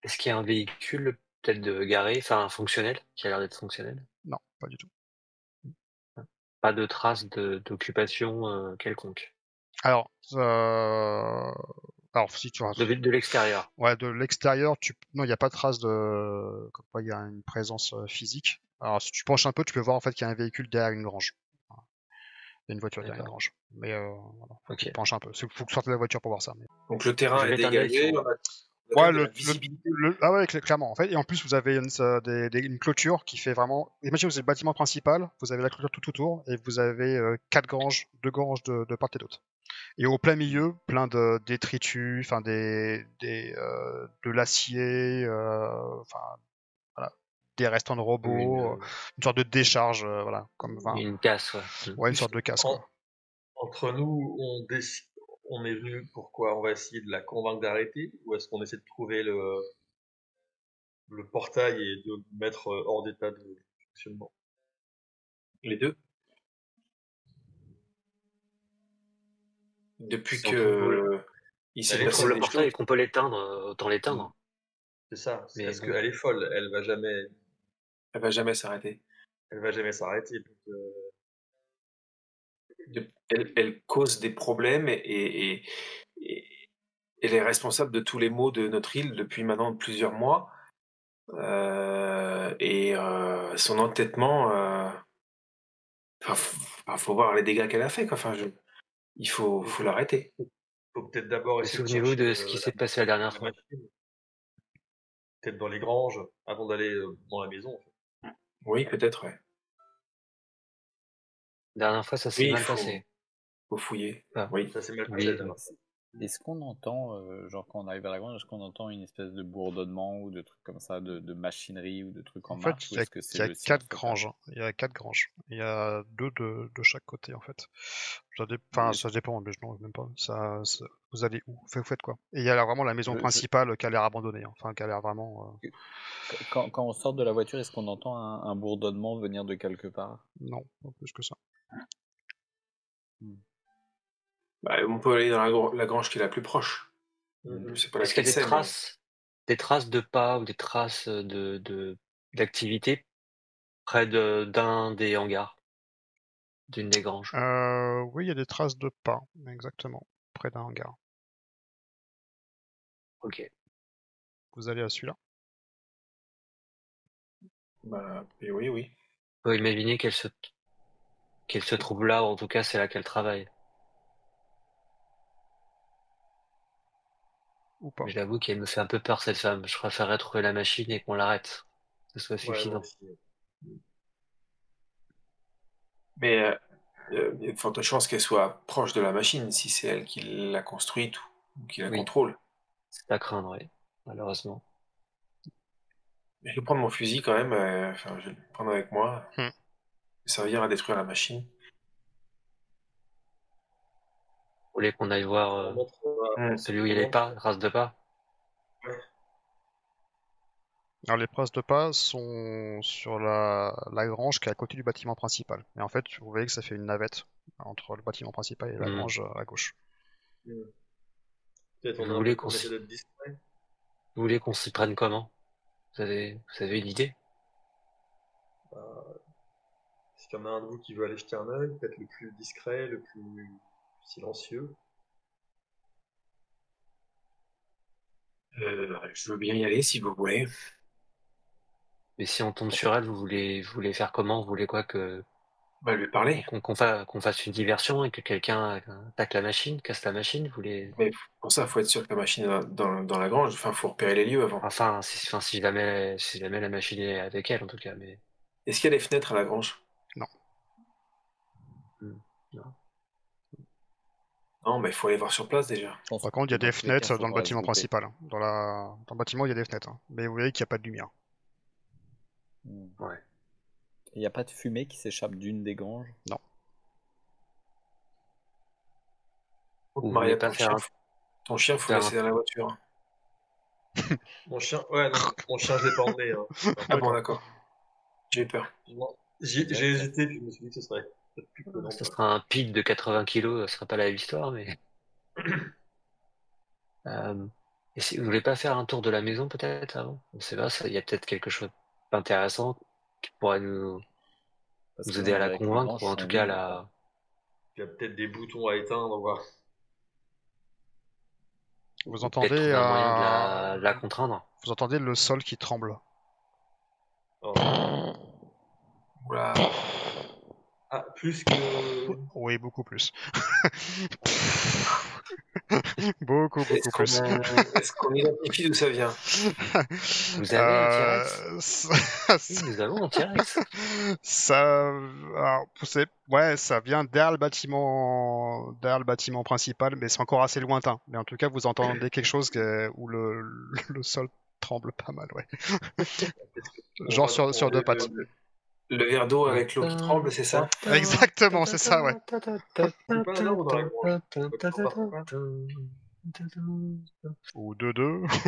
Est-ce qu'il y a un véhicule peut-être garé, enfin fonctionnel, qui a l'air d'être fonctionnel? Non, pas du tout. Pas de traces d'occupation quelconque. Alors, si tu as... De l'extérieur. Ouais, de l'extérieur, non, il n'y a pas de trace comme quoi il y a une présence physique. Alors, si tu penches un peu, tu peux voir en fait qu'il y a un véhicule derrière une grange. Il y a une voiture derrière une D'accord. grange. Mais voilà, faut que tu Ok. te penches un peu. Faut que tu sortes de la voiture pour voir ça. Donc le terrain Je est vais éteindre l'œil dégagé, sur. on a quand Ouais, même de la visibilité. ah ouais, clairement. En fait, et en plus, vous avez une clôture qui fait vraiment. Imaginez, vous avez le bâtiment principal, vous avez la clôture tout autour, et vous avez quatre granges, deux granges de part et d'autre. Et au plein milieu, plein de détritus, enfin de l'acier, enfin voilà, des restants de robots, une sorte de décharge, voilà, comme enfin, Une casse, ouais. ouais, une sorte de casse quoi. Entre nous, on est venu pourquoi? On va essayer de la convaincre d'arrêter ou est-ce qu'on essaie de trouver le portail et de le mettre hors d'état de fonctionnement? Les deux. Depuis Si on trouve il si s'est on trouve passé le des portail choses. et qu'on peut l'éteindre, autant l'éteindre. C'est ça. Mais Est-ce bon. qu'elle est folle? Elle va jamais s'arrêter. Elle va jamais s'arrêter. Donc, Elle cause des problèmes et elle est responsable de tous les maux de notre île depuis maintenant plusieurs mois. Son entêtement, faut voir les dégâts qu'elle a fait, quoi. Enfin, il faut l'arrêter. faut peut-être d'abord Mais essayer de souvenez-vous chercher de ce qui s'est passé la dernière la fois. machine, peut-être dans les granges, avant d'aller dans la maison. En fait. Oui, peut-être, ouais. La dernière fois, ça s'est Oui, il mal passé. faut fouiller. Ah, Oui. Ça s'est mal passé oui. la dernière fois. Est-ce qu'on entend, genre quand on arrive à la grange, est-ce qu'on entend une espèce de bourdonnement ou de trucs comme ça, de machinerie ou de trucs en En fait, marche, ou il est-ce que c'est y a le silence quatre total? granges. Il y a quatre granges. Il y a deux de chaque côté en fait. Mais Ça dépend, mais je non, même pas. Vous allez où? Vous faites quoi? Et il y a vraiment la maison je- principale qui a l'air abandonnée, hein. Enfin, qui a l'air vraiment. quand on sort de la voiture, est-ce qu'on entend un bourdonnement venir de quelque part? Non, pas plus que ça. Bah, on peut aller dans la grange qui est la plus proche. Je sais pas Est-ce qu'il laquelle y a c'est, mais des traces de pas ou des traces d'activité près d'un des hangars, d'une des granges? Oui, il y a des traces de pas, exactement, près d'un hangar. Ok. Vous allez à celui-là? bah, et oui, oui. On peut imaginer qu'elle se trouve là, ou en tout cas c'est là qu'elle travaille. Ou pas? Mais j'avoue qu'elle me fait un peu peur cette femme. Je préférerais trouver la machine et qu'on l'arrête. Que ce soit Ouais, moi suffisant. aussi. Mais il y a de fortes chances qu'elle soit proche de la machine, si c'est elle qui l'a construite ou qui la Oui, contrôle. c'est à craindre, oui. Malheureusement. Mais je vais prendre mon fusil quand même, enfin, je vais le prendre avec moi, Hmm. servir à détruire la machine. Vous voulez qu'on aille voir On montre, celui où il y a on les montre. pas, race de pas? Ouais. Alors les traces de pas sont sur la grange qui est à côté du bâtiment principal. Et en fait, vous voyez que ça fait une navette entre le bâtiment principal et la Hmm. grange à gauche. Peut-être Vous voulez qu'on on essaie d'être discret. vous voulez qu'on s'y prenne comment? Vous avez une idée? S'il y en a un de vous qui veut aller jeter un œil, peut-être le plus discret, le plus silencieux. Je veux bien y aller si vous voulez. Mais si on tombe sur elle, vous voulez faire comment? Vous voulez quoi Bah, lui parler. qu'on fasse une diversion et que quelqu'un attaque la machine, casse la machine? Vous voulez, Mais pour ça, faut être sûr que la machine est dans la grange. Enfin, faut repérer les lieux avant. enfin, si jamais la machine est avec elle, en tout cas, mais, Est-ce qu'il y a des fenêtres à la grange? Non. non. Non, bah, il faut aller voir sur place déjà. Je pense Par contre, il y que a dans des tous les cas, fenêtres dans le faudra se bâtiment douter. principal. Dans le bâtiment, il y a des fenêtres, hein. Mais vous voyez qu'il n'y a pas de lumière. Ouais. Il n'y a pas de fumée qui s'échappe d'une des granges? Non. Vous Maria, voulez pas ton chien, faut le faire un, laisser dans la voiture. Mon chien, ouais, non, mon chien, je l'ai pas emmené. Hein. Ah bon, d'accord. J'ai eu peur. Non. J'ai hésité, puis je me suis dit que ce serait peut-être plus prudent. Ce sera un pit de 80 kilos, ce sera pas la même histoire, mais. Et si vous voulez pas faire un tour de la maison peut-être avant? On sait pas, il y a peut-être quelque chose d'intéressant qui pourrait nous Parce que aider là, à on la dirait que les convaincre, branches ou en sont tout cas vides. la. Il y a peut-être des boutons à éteindre, voir. Vous Peut-être entendez, trouver un moyen de la contraindre. vous entendez le sol qui tremble. Oh. Oula. Ah, plus que. Oui, beaucoup plus. beaucoup Est-ce plus. est-ce qu'on identifie d'où ça vient? Vous avez un T-Rex? ça, Oui, nous avons un T-Rex. alors, ouais, ça vient derrière le bâtiment principal, mais c'est encore assez lointain. Mais en tout cas, vous entendez quelque chose où le sol tremble pas mal, ouais. Genre sur deux pattes. Le verre d'eau avec l'eau qui tremble, c'est ça? Exactement, c'est ça, ouais. C'est pas un arbre dans la grange. Ou deux,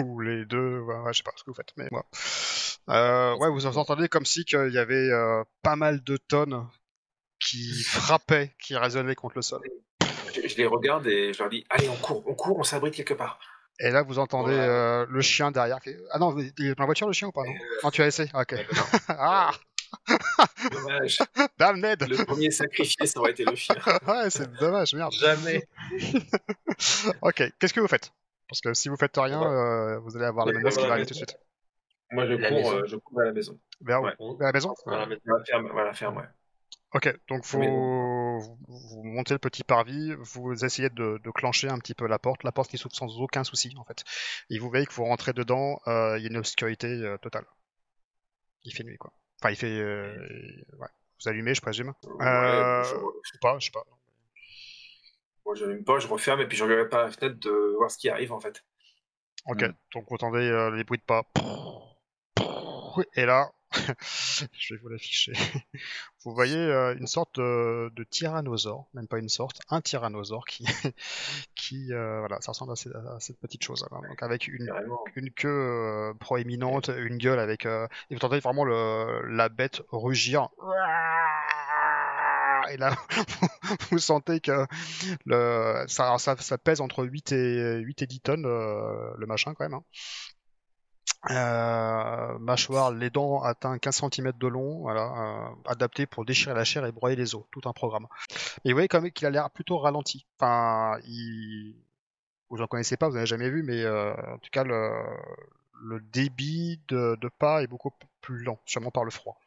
ou les deux, ouais, je sais pas ce que vous faites, mais moi. Ouais, vous entendez comme si qu'il y avait pas mal de tonnes qui frappaient, qui résonnaient contre le sol. Je les regarde et je leur dis, allez, on court, on s'abrite quelque part. Et là, vous entendez Voilà. le chien derrière. Ah non, il est dans la voiture le chien ou pas, non? Non, tu as essayé. Ok. Ouais, Ah, Dommage. damn Ned. Le premier sacrifié, ça aurait été le chien. Ouais, c'est dommage, merde. Jamais. Ok, qu'est-ce que vous faites? Parce que si vous faites rien, Ouais. vous allez avoir la menace qui va arriver tout de suite. Moi, La maison. je cours vers la maison. Vers où? Ouais. Vers la maison? Dans la maison. Vers la ferme, ouais. Ok, donc La maison. vous montez le petit parvis, vous essayez de clencher un petit peu la porte qui s'ouvre sans aucun souci en fait. Et vous voyez que vous rentrez dedans, il y a une obscurité totale. Il fait nuit quoi. Enfin il fait... ouais. Vous allumez je présume. Ouais, Ou pas, je sais pas. moi, je n'allume pas, je referme et puis je regarde par la fenêtre de voir ce qui arrive en fait. Ok, donc vous entendez les bruits de pas. Et là, je vais vous l'afficher. Vous voyez une sorte de tyrannosaure, même pas une sorte, un tyrannosaure qui voilà, ça ressemble à cette petite chose. Là. Donc avec Carrément. une queue proéminente, une gueule avec, et vous entendez vraiment la bête rugir. Et là, vous sentez que ça pèse entre 8 et 10 tonnes, le machin quand même. Hein. Mâchoire, les dents atteignent 15 cm de long, voilà, adapté pour déchirer la chair et broyer les os, tout un programme. Et vous voyez quand même qu'il a l'air plutôt ralenti. Enfin, vous en connaissez pas, vous n'avez jamais vu, mais en tout cas le débit de pas est beaucoup plus lent, sûrement par le froid.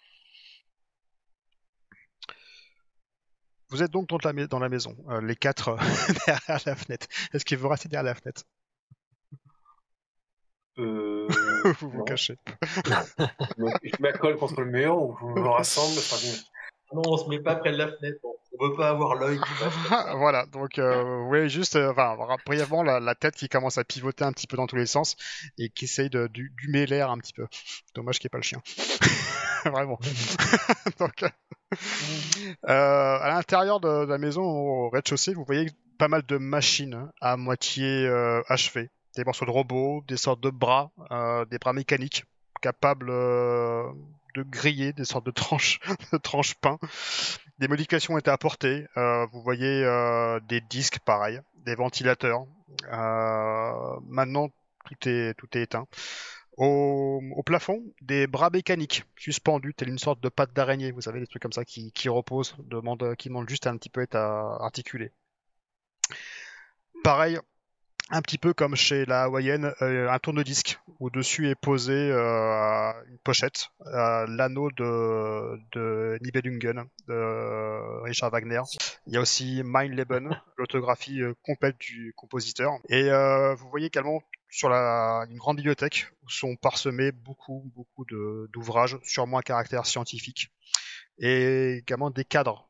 Vous êtes donc dans la maison, les quatre derrière la fenêtre. Est-ce qu'il vous reste derrière la fenêtre? Vous vous Non. cachez. Je m'accole contre le mur ou je me rassemble. Non, on se met pas près de la fenêtre. On veut pas avoir l'œil qui passe. Voilà, donc vous voyez juste, brièvement la tête qui commence à pivoter un petit peu dans tous les sens et qui essaye d'humer l'air un petit peu. Dommage qu'il n'y ait pas le chien. Vraiment. Donc, à l'intérieur de la maison, au rez-de-chaussée, vous voyez pas mal de machines à moitié achevées. Des morceaux de robots, des sortes de bras, des bras mécaniques capables de griller des sortes de tranches pain. Des modifications ont été apportées. Vous voyez des disques pareil, des ventilateurs. Maintenant, tout est éteint. Au plafond, des bras mécaniques suspendus, telle une sorte de patte d'araignée. Vous savez, des trucs comme ça qui reposent, qui demandent juste un petit peu à être articulés. Pareil, un petit peu comme chez la hawaïenne, un tourne-disque où dessus est posé une pochette, l'anneau de Nibelungen de Richard Wagner. Il y a aussi Mein Leben, l'autographie complète du compositeur. Et vous voyez également sur une grande bibliothèque où sont parsemés beaucoup d'ouvrages, sûrement à caractère scientifique, et également des cadres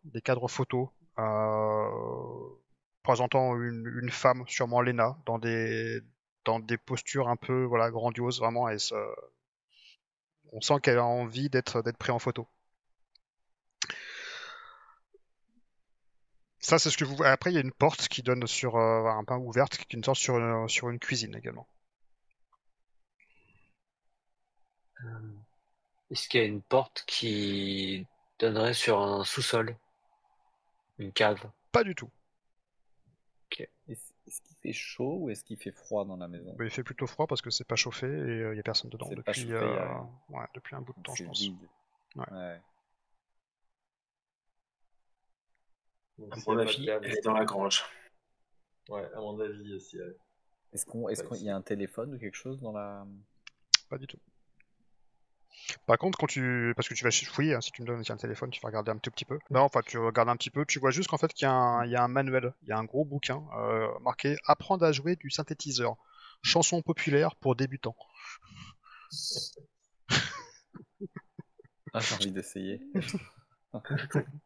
photos. Présentant une femme, sûrement Lena, dans des postures un peu grandioses, vraiment. On sent qu'elle a envie d'être prise en photo. Ça, c'est ce que vous. Après, il y a une porte qui donne sur un pain ouverte, qui est une sorte sur une cuisine également. Est-ce qu'il y a une porte qui donnerait sur un sous-sol? Une cave? Pas du tout. Est-ce qu'il fait chaud ou est-ce qu'il fait froid dans la maison? Mais il fait plutôt froid parce que c'est pas chauffé et il y a personne dedans C'est pas depuis, chauffé, y a rien. ouais, depuis un bout de temps, je C'est pense. vide. Ouais. Ouais. Donc, À s'il y mon a pas de avis, câble, elle est dans la grange. Ouais, à mon avis, si Est-ce qu'il y a un téléphone ou quelque chose dans la... Pas du tout. Par contre, parce que tu vas fouiller, hein, si tu me donnes un téléphone, tu vas regarder un tout petit peu. Non, enfin, tu regardes un petit peu, tu vois juste qu'en fait qu'il y a un manuel, il y a un gros bouquin marqué Apprendre à jouer du synthétiseur. Chanson populaire pour débutants. Ah, j'ai envie d'essayer.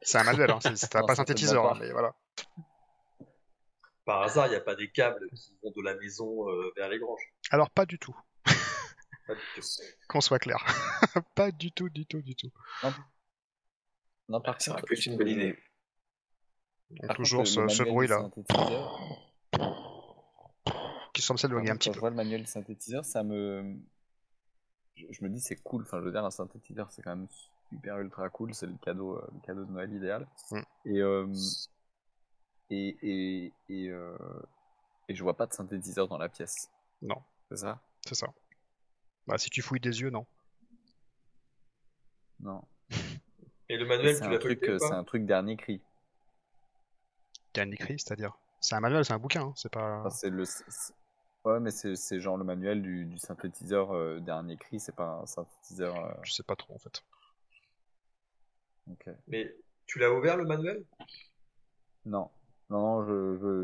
C'est un manuel, hein, c'est Non, pas un certainement synthétiseur, pas. hein, mais voilà. par hasard, il n'y a pas des câbles qui vont de la maison vers les granges. Alors, pas du tout, Pas du tout. qu'on soit clair. Pas du tout, du tout, du tout. Non, par Ça aurait contre, pu être une bonne idée. Donc, par toujours contre, le ce manuel du bruit-là synthétiseur, qui semble s'éloigner un petit quand peu. je vois le manuel du synthétiseur, je me dis c'est cool. Enfin, je veux dire, un synthétiseur, c'est quand même super ultra cool. C'est le cadeau de Noël idéal. Mm. Et je vois pas de synthétiseur dans la pièce. Non, C'est ça? c'est ça. Bah, si tu fouilles des yeux, non. Non. Et le Et manuel, c'est tu un l'as truc, feuilleté ou c'est pas? un truc dernier cri. Il y a un écrit, c'est-à-dire. C'est un manuel, c'est un bouquin, hein, c'est pas. Enfin, ouais, mais c'est genre le manuel du synthétiseur dernier cri. C'est pas un synthétiseur. Je sais pas trop en fait. Ok. Mais tu l'as ouvert le manuel? Non, non, je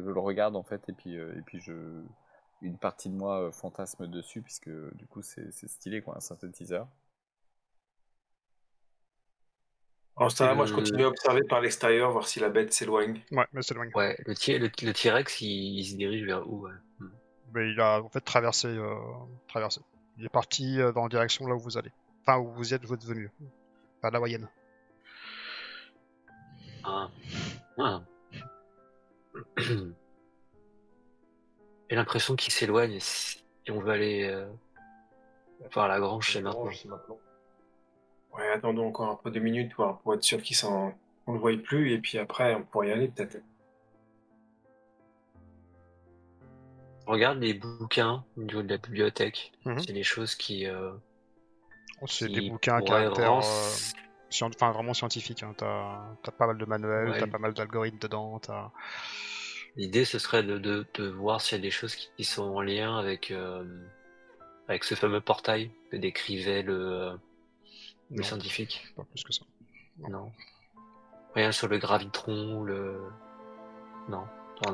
le regarde en fait, et puis une partie de moi fantasme dessus, puisque du coup c'est stylé quoi, un synthétiseur. En ce temps-là, moi, je continue à observer par l'extérieur, voir si la bête s'éloigne. Ouais, mais c'est loin. Ouais, le T-Rex, il se dirige vers où? Ouais. Mais il a en fait traversé. Il est parti dans la direction là où vous allez. Enfin, où vous êtes venu. Vers la Wayenne. Ah. Ah. J'ai l'impression qu'il s'éloigne. Si on veut aller voir la grange, c'est La maintenant. grange, c'est maintenant. Ouais, attendons encore un peu 2 minutes pour être sûr qu'on le voie plus, et puis après, on pourrait y aller peut-être. Regarde les bouquins au niveau de la bibliothèque. Mhm. C'est des choses qui C'est des qui bouquins à pourraient caractère rendre... vraiment scientifique. Hein. T'as pas mal de manuels, Ouais. t'as pas mal d'algorithmes dedans. L'idée, ce serait de voir s'il y a des choses qui sont en lien avec ce fameux portail que décrivait le Non, scientifique. pas plus que ça. Non. Rien sur le gravitron, Non.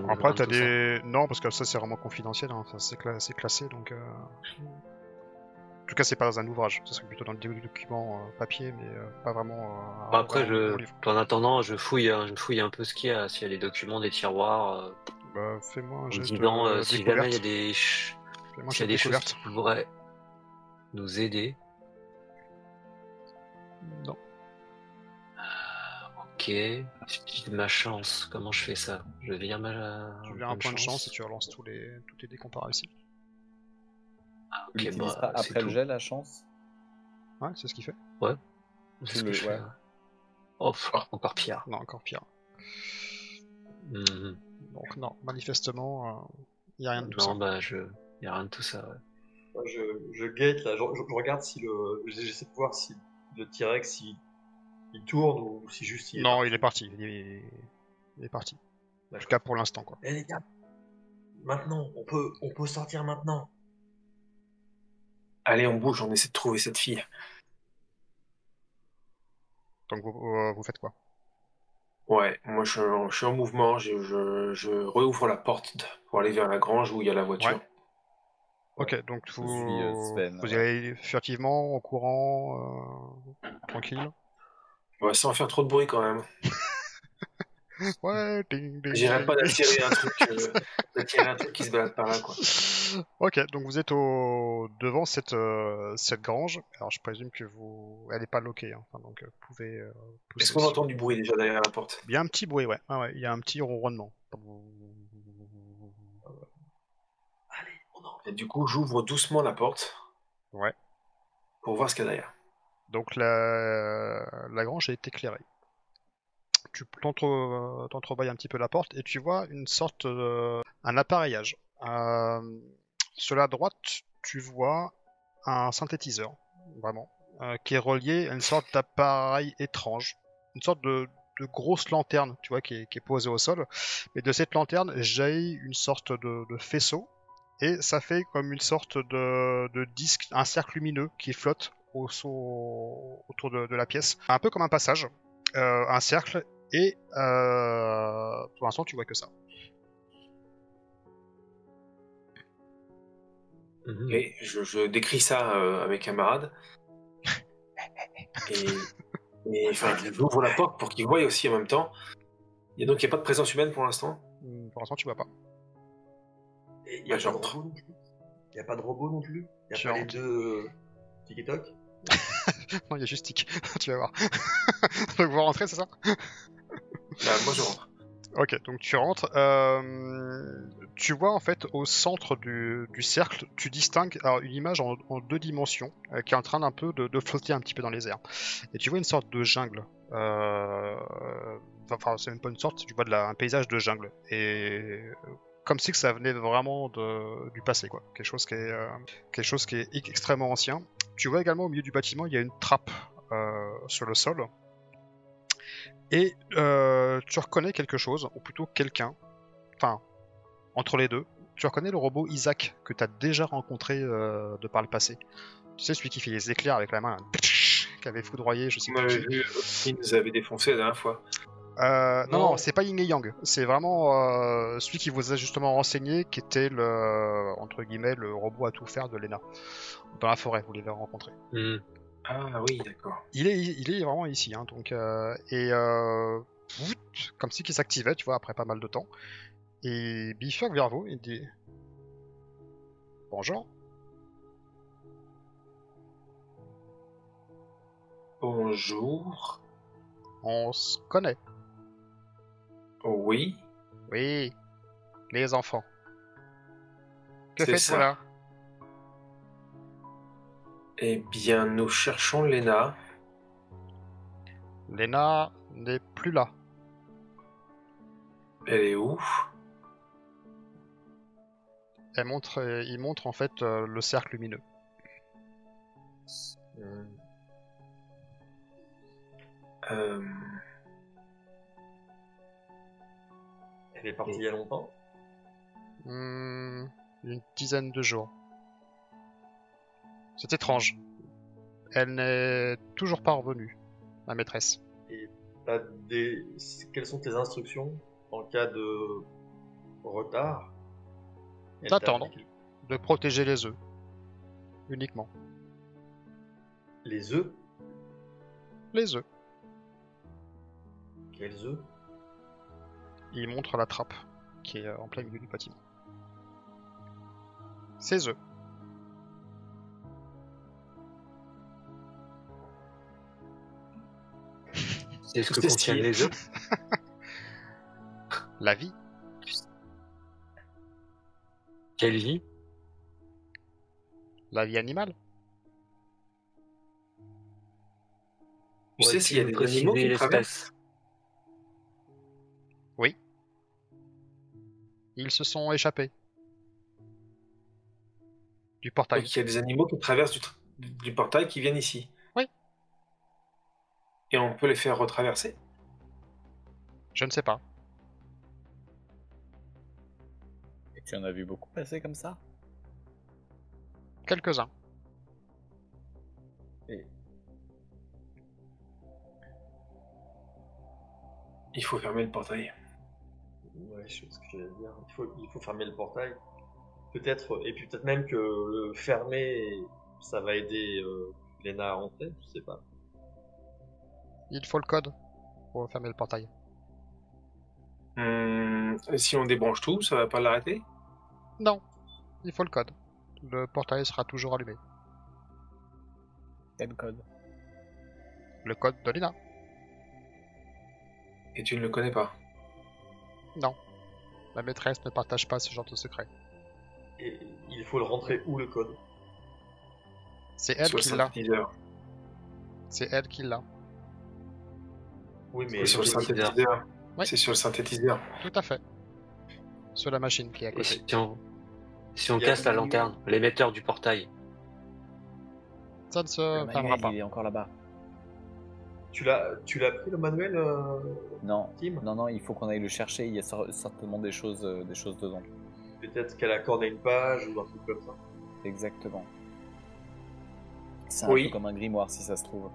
Après, t'as des. Non, parce que ça c'est vraiment confidentiel. Hein. Enfin, c'est classé donc. En tout cas, c'est pas dans un ouvrage. Ça serait plutôt dans le document papier, mais pas vraiment. Bah après, un livre. en attendant, je fouille un peu ce qu'il y a, s'il y a des documents, des tiroirs. Bah, fais-moi un En geste disant de si jamais il y a découverte. Fais-moi un s'il y jet a de des choses découverte. qui pourraient nous aider. Non. Ok. Si j'ai de ma chance, comment je fais ça? Je vire Tu verras un point de chance et tu relances tous tes dés qu'on t'aura réussi. Ah, Tu ok, l'utilises bah, pas c'est après le tout. jet, la chance? Ouais, c'est ce qu'il fait. C'est ce que je fais. ouais. Ouais. Oh, encore pire. Non, encore pire. Mhm. Donc non, manifestement, il y a rien de tout Non, ça. bah, y a rien de tout ça, ouais. Moi, je guette là, je regarde si j'essaie de voir si le T-Rex il tourne ou si juste il est Non, parti. il est parti. Il est parti. En tout D'accord. cas pour l'instant, quoi. Eh les gars, maintenant, on peut sortir maintenant. Allez, on bouge, on essaie de trouver cette fille. Donc vous faites quoi? Ouais, moi je suis en mouvement, je rouvre la porte pour aller vers la grange où il y a la voiture. Ok, donc Je suis Sven. vous y ouais. allez furtivement, en courant, tranquille. Ouais, sans faire trop de bruit quand même. Ouais, ding, ding, J'irai ding, pas ding. d'attirer un truc qui se balade par là, quoi. Ok, donc vous êtes devant cette grange. Alors je présume que elle est pas loquée, hein. Enfin, donc vous pouvez pousser Est-ce qu'on aussi. entend du bruit déjà derrière la porte? Il y a un petit bruit, ouais. Ah ouais, il y a un petit ronronnement. Et du coup, j'ouvre doucement la porte. Ouais. pour voir ce qu'il y a derrière. Donc la grange est éclairée. Tu t'entrebâilles un petit peu la porte et tu vois une sorte un appareillage. Sur la droite, tu vois un synthétiseur, vraiment, qui est relié à une sorte d'appareil étrange, une sorte de grosse lanterne, tu vois, qui est posée au sol. Et de cette lanterne jaillit une sorte de faisceau, et ça fait comme une sorte de disque, un cercle lumineux qui flotte autour de la pièce, un peu comme un passage, un cercle. Et pour l'instant, tu vois que ça. Et je décris ça à mes camarades. Et enfin, j'ouvre la porte pour qu'ils voient aussi en même temps. Et donc, il n'y a pas de présence humaine pour l'instant. Pour l'instant, tu vois pas. Et il n'y a Bah, pas de j'entre. robot non plus. Il n'y a pas de robot non plus. Il n'y a Tu pas les rentres. deux TikTok. Non, il y a juste Tic. Tu vas voir. Donc vous rentrez, c'est ça? Bah, moi, je rentre. Ok, donc tu rentres. Tu vois en fait au centre du cercle, tu distingues alors, une image en 2 dimensions qui est en train d'un peu de flotter un petit peu dans les airs. Et tu vois une sorte de jungle. Enfin, c'est même pas une sorte, tu vois un paysage de jungle. Et comme si que ça venait vraiment du passé, quoi. Quelque chose qui est extrêmement ancien. Tu vois également au milieu du bâtiment, il y a une trappe sur le sol. Et tu reconnais quelque chose, ou plutôt quelqu'un, enfin, entre les deux, tu reconnais le robot Isaac que tu as déjà rencontré de par le passé. Tu sais, celui qui fait les éclairs avec la main, qui avait foudroyé, je sais Vous plus m'avez qui. vu, il nous avait défoncé la dernière fois. Non, c'est pas Yin et Yang, c'est vraiment celui qui vous a justement renseigné, qui était entre guillemets, le robot à tout faire de Lena. Dans la forêt, vous l'avez rencontré. Ah oui, d'accord. Il est vraiment ici, hein, donc comme si qu'il s'activait, tu vois, après pas mal de temps. Et bifurque vers vous, il dit bonjour. Bonjour. On se connaît. Oui, Oui, les enfants. Que c'est faites-vous ça. là? Eh bien, nous cherchons Lena. Lena n'est plus là. Elle est où? Il montre en fait le cercle lumineux. Euh, Elle est partie il y a longtemps. Une dizaine de jours. C'est étrange. Elle n'est toujours pas revenue, ma maîtresse. Et quelles sont tes instructions en cas de retard? Elle t'a D'attendre, dit de protéger les œufs. Uniquement. Les œufs? Les œufs. Quels œufs? Il montre la trappe qui est en plein milieu du bâtiment. Ces œufs. C'est ce que C'est contiennent stylé. les œufs. La vie. Quelle vie? La vie animale. Tu sais s'il y a des animaux qui traversent? Oui. Ils se sont échappés. Du portail. Donc il y a des animaux qui traversent du portail qui viennent ici. Oui. Et on peut les faire retraverser? Je ne sais pas. Et tu en as vu beaucoup passer comme ça? Quelques-uns. Et Il faut fermer le portail. Ouais, je sais ce que j'allais dire. Il faut fermer le portail. Peut-être, et puis peut-être même que le fermer, ça va aider Lena à rentrer, je sais pas. Il faut le code pour fermer le portail. Et si on débranche tout, ça va pas l'arrêter? Non. Il faut le code. Le portail sera toujours allumé. quel code? Le code de Lina. Et tu ne le connais pas? Non. La maîtresse ne partage pas ce genre de secret. Et il faut le rentrer où le code? C'est elle sur le qui l'a. synthétiseur. C'est elle qui l'a. Oui, mais Oui, sur le synthétiseur. synthétiseur. Oui. C'est sur le synthétiseur. Tout à fait. Sur la machine qui est à Et côté. si on Il y a casse la une- lanterne, l'émetteur du portail, Ça ne Le se manuel, fermera pas. il est encore là-bas. tu l'as pris le manuel, Non, Tim? non, il faut qu'on aille le chercher. Il y a certainement des choses dedans. Peut-être qu'elle a accordé une page ou un truc comme ça. Exactement. C'est un Oui. peu comme un grimoire si ça se trouve.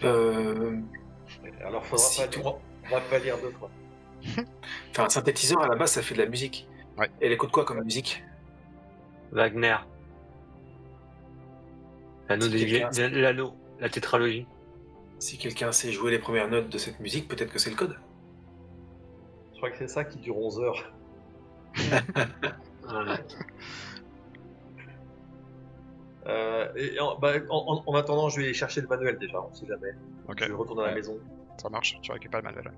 Alors faudra Si pas tout- on va pas lire deux fois. Enfin, un synthétiseur à la base, ça fait de la musique. Ouais. Elle écoute quoi comme musique? Wagner, l'anneau Si quelqu'un- l'anneau, la tétralogie. Si quelqu'un sait jouer les premières notes de cette musique, peut-être que c'est le code. Je crois que c'est ça qui dure 11 heures. Voilà. En attendant, je vais aller chercher le manuel déjà, on sait jamais. Ok, Je retourne à la Ouais. maison ça marche. Tu récupères le manuel.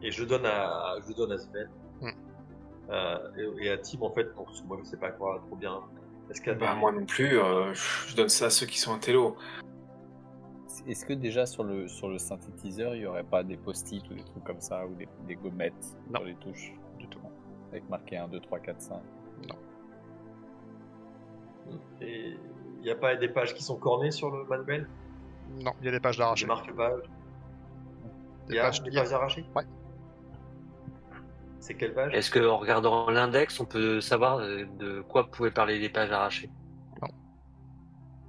et je donne à Sven Hmm. et à Tim en fait, parce que moi je sais pas quoi trop bien. Est-ce qu'il y a Bah, des- moi non plus, je donne ça à ceux qui sont intello. Est-ce que déjà sur le synthétiseur, il n'y aurait pas des post-it ou des trucs comme ça, ou des gommettes Non. sur les touches Du tout. avec marqué 1, 2, 3, 4, 5? Et il n'y a pas des pages qui sont cornées sur le manuel? Non, il y a des pages Des d'arrachées. marque-pages? Des Il y a pages- des il y a- pages arrachées? Ouais. C'est quelle page? Est-ce qu'en regardant l'index, on peut savoir de quoi pouvaient parler les pages arrachées?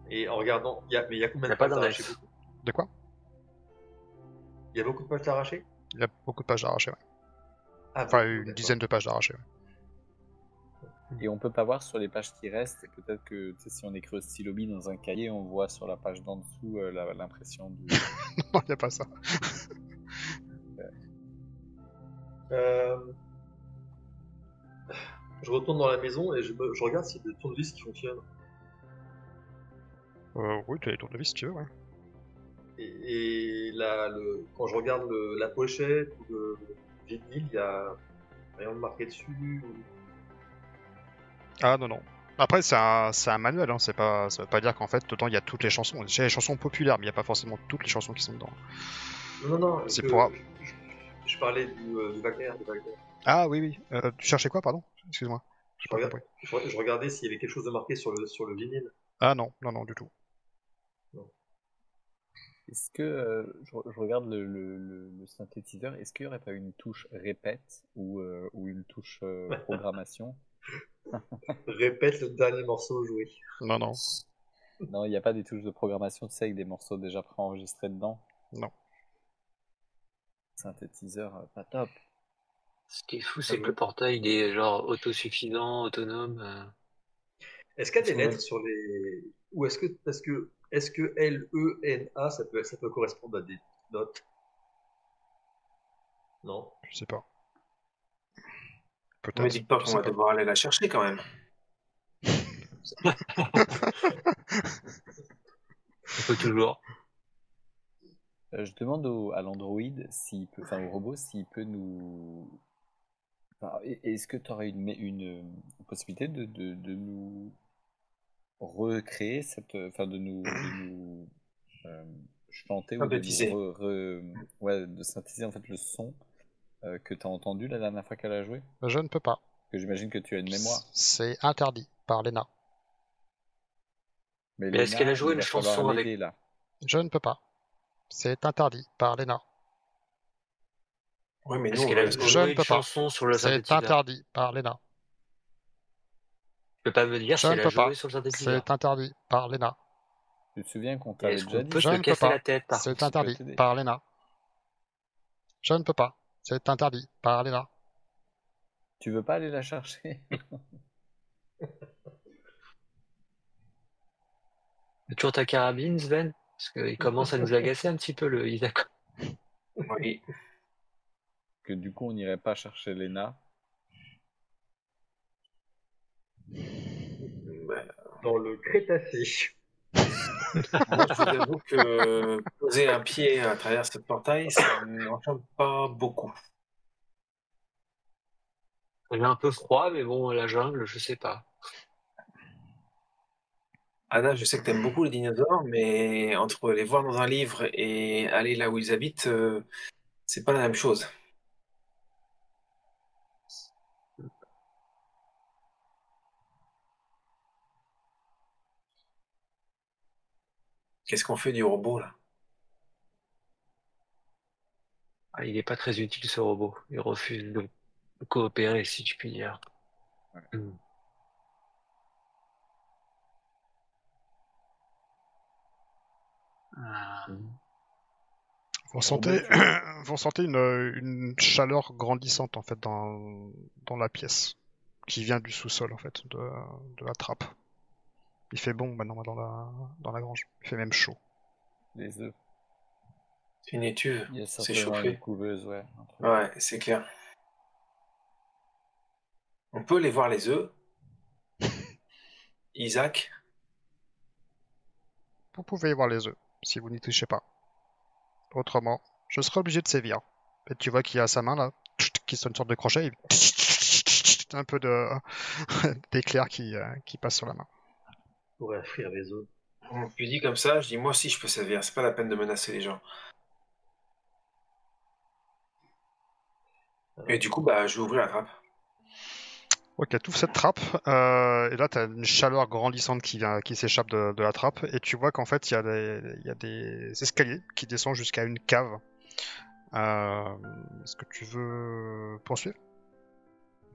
Et en regardant, mais il y a combien Il y de a pas pages d'arrachées? d'index. De quoi? Il y a beaucoup de pages d'arrachées? Il y a beaucoup de pages d'arrachées. Ouais. Ah, Enfin, beaucoup, une d'accord. dizaine de pages d'arrachées. Ouais. Et on peut pas voir sur les pages qui restent, et peut-être que tu sais, si on écrit au stylo bille dans un cahier, on voit sur la page d'en dessous l'impression du. Non, il n'y a pas ça. Je retourne dans la maison et je regarde s'il y a des tournevis qui fonctionnent. Oui, tu as les tournevis si tu veux. Ouais. Et quand je regarde la pochette ou le vinyle, il y a rien de marqué dessus. Ah non, non. Après, c'est un manuel. Hein. Ça veut pas dire qu'en fait, dedans, il y a toutes les chansons. Il y a les chansons populaires, mais il n'y a pas forcément toutes les chansons qui sont dedans. Non. C'est que- pour- Je parlais du Wagner. de Wagner. Ah oui, oui. Tu cherchais quoi, pardon? Excuse-moi. J'ai Je, pas regarde- compris. je regardais s'il y avait quelque chose de marqué sur le vinyle. Ah non, non, du tout. Est-ce que je regarde le synthétiseur, est-ce qu'il n'y aurait pas une touche répète ou une touche programmation? Répète le dernier morceau joué. Non, non. Non, il n'y a pas des touches de programmation, tu sais, avec des morceaux déjà préenregistrés dedans? Non. Synthétiseur, pas top. Ce qui est fou, c'est que le portail il est genre autosuffisant, autonome. Est-ce qu'il y a des Parce qu'on lettres sur les. Ou est-ce que LENA, ça peut correspondre à des notes? Non. Je sais pas. Ne Peut-être. me dites pas je qu'on sais va devoir aller la chercher quand même. On peut toujours. Je demande à l'Android s'il peut, enfin au robot, s'il peut nous. Enfin, est-ce que tu aurais une possibilité de nous recréer cette, enfin de nous chanter ou de Synthétiser. nous ouais, de synthétiser en fait le son que tu as entendu la dernière fois qu'elle a joué? Je ne peux pas. Parce que j'imagine que tu as une mémoire. C'est interdit par l'ENA. Mais est-ce qu'elle a joué une chanson avec- l'aider, là. Je ne peux pas. C'est interdit par l'ENA. Oui, mais Est-ce nous, qu'elle a Je joué ne une peux pas. chanson sur le C'est synthétiseur? interdit par l'ENA. Tu peux pas me dire Je si ne elle a peux pas. joué sur le synthétiseur? C'est interdit par l'ENA. Tu te souviens qu'on Et t'avait est-ce déjà qu'on dit? peut Je se ne peux casser pas. la tête par C'est contre? interdit t'aider. par l'ENA. Je ne peux pas. C'est interdit par l'ENA. Tu veux pas aller la chercher? T'as toujours ta carabine, Sven? Parce qu'il commence à nous agacer un petit peu le Isaac. Oui. Que du coup on n'irait pas chercher Lena. Bah, Dans le Crétacé. moi, je vous avoue que poser un pied à travers ce portail, ça ne m'enchante pas beaucoup. Elle est un peu froid, mais bon, la jungle, je sais pas. Anna, je sais que t'aimes beaucoup les dinosaures, mais entre les voir dans un livre et aller là où ils habitent, c'est pas la même chose. Qu'est-ce qu'on fait du robot là? Ah, il est pas très utile ce robot. Il refuse de coopérer, si tu puis dire. Ouais. Hmm. Euh, Vous Le robot, ressentez, tu vois. vous ressentez une chaleur grandissante en fait dans la pièce, qui vient du sous-sol en fait, de la trappe. Il fait bon maintenant dans la grange. Il fait même chaud. Les œufs. C'est une étuve, Il y a c'est certainement une chauffé. couveuse, ouais. un truc. Ouais, c'est clair. On peut aller voir les œufs, Isaac. Vous pouvez y voir les œufs, si vous n'y touchez pas. Autrement, je serai obligé de sévir. Et tu vois qu'il a sa main là, qui sonne une sorte de crochet, et un peu d'éclair qui passe sur la main. On pourrait frire les œufs. Tu dis comme ça, je dis moi aussi je peux servir, c'est pas la peine de menacer les gens. Et du coup, bah, je vais ouvrir la trappe. Ok, tu ouvres cette trappe, et là tu as une chaleur grandissante qui s'échappe de la trappe, et tu vois qu'en fait il y a des escaliers qui descendent jusqu'à une cave. Est-ce que tu veux poursuivre?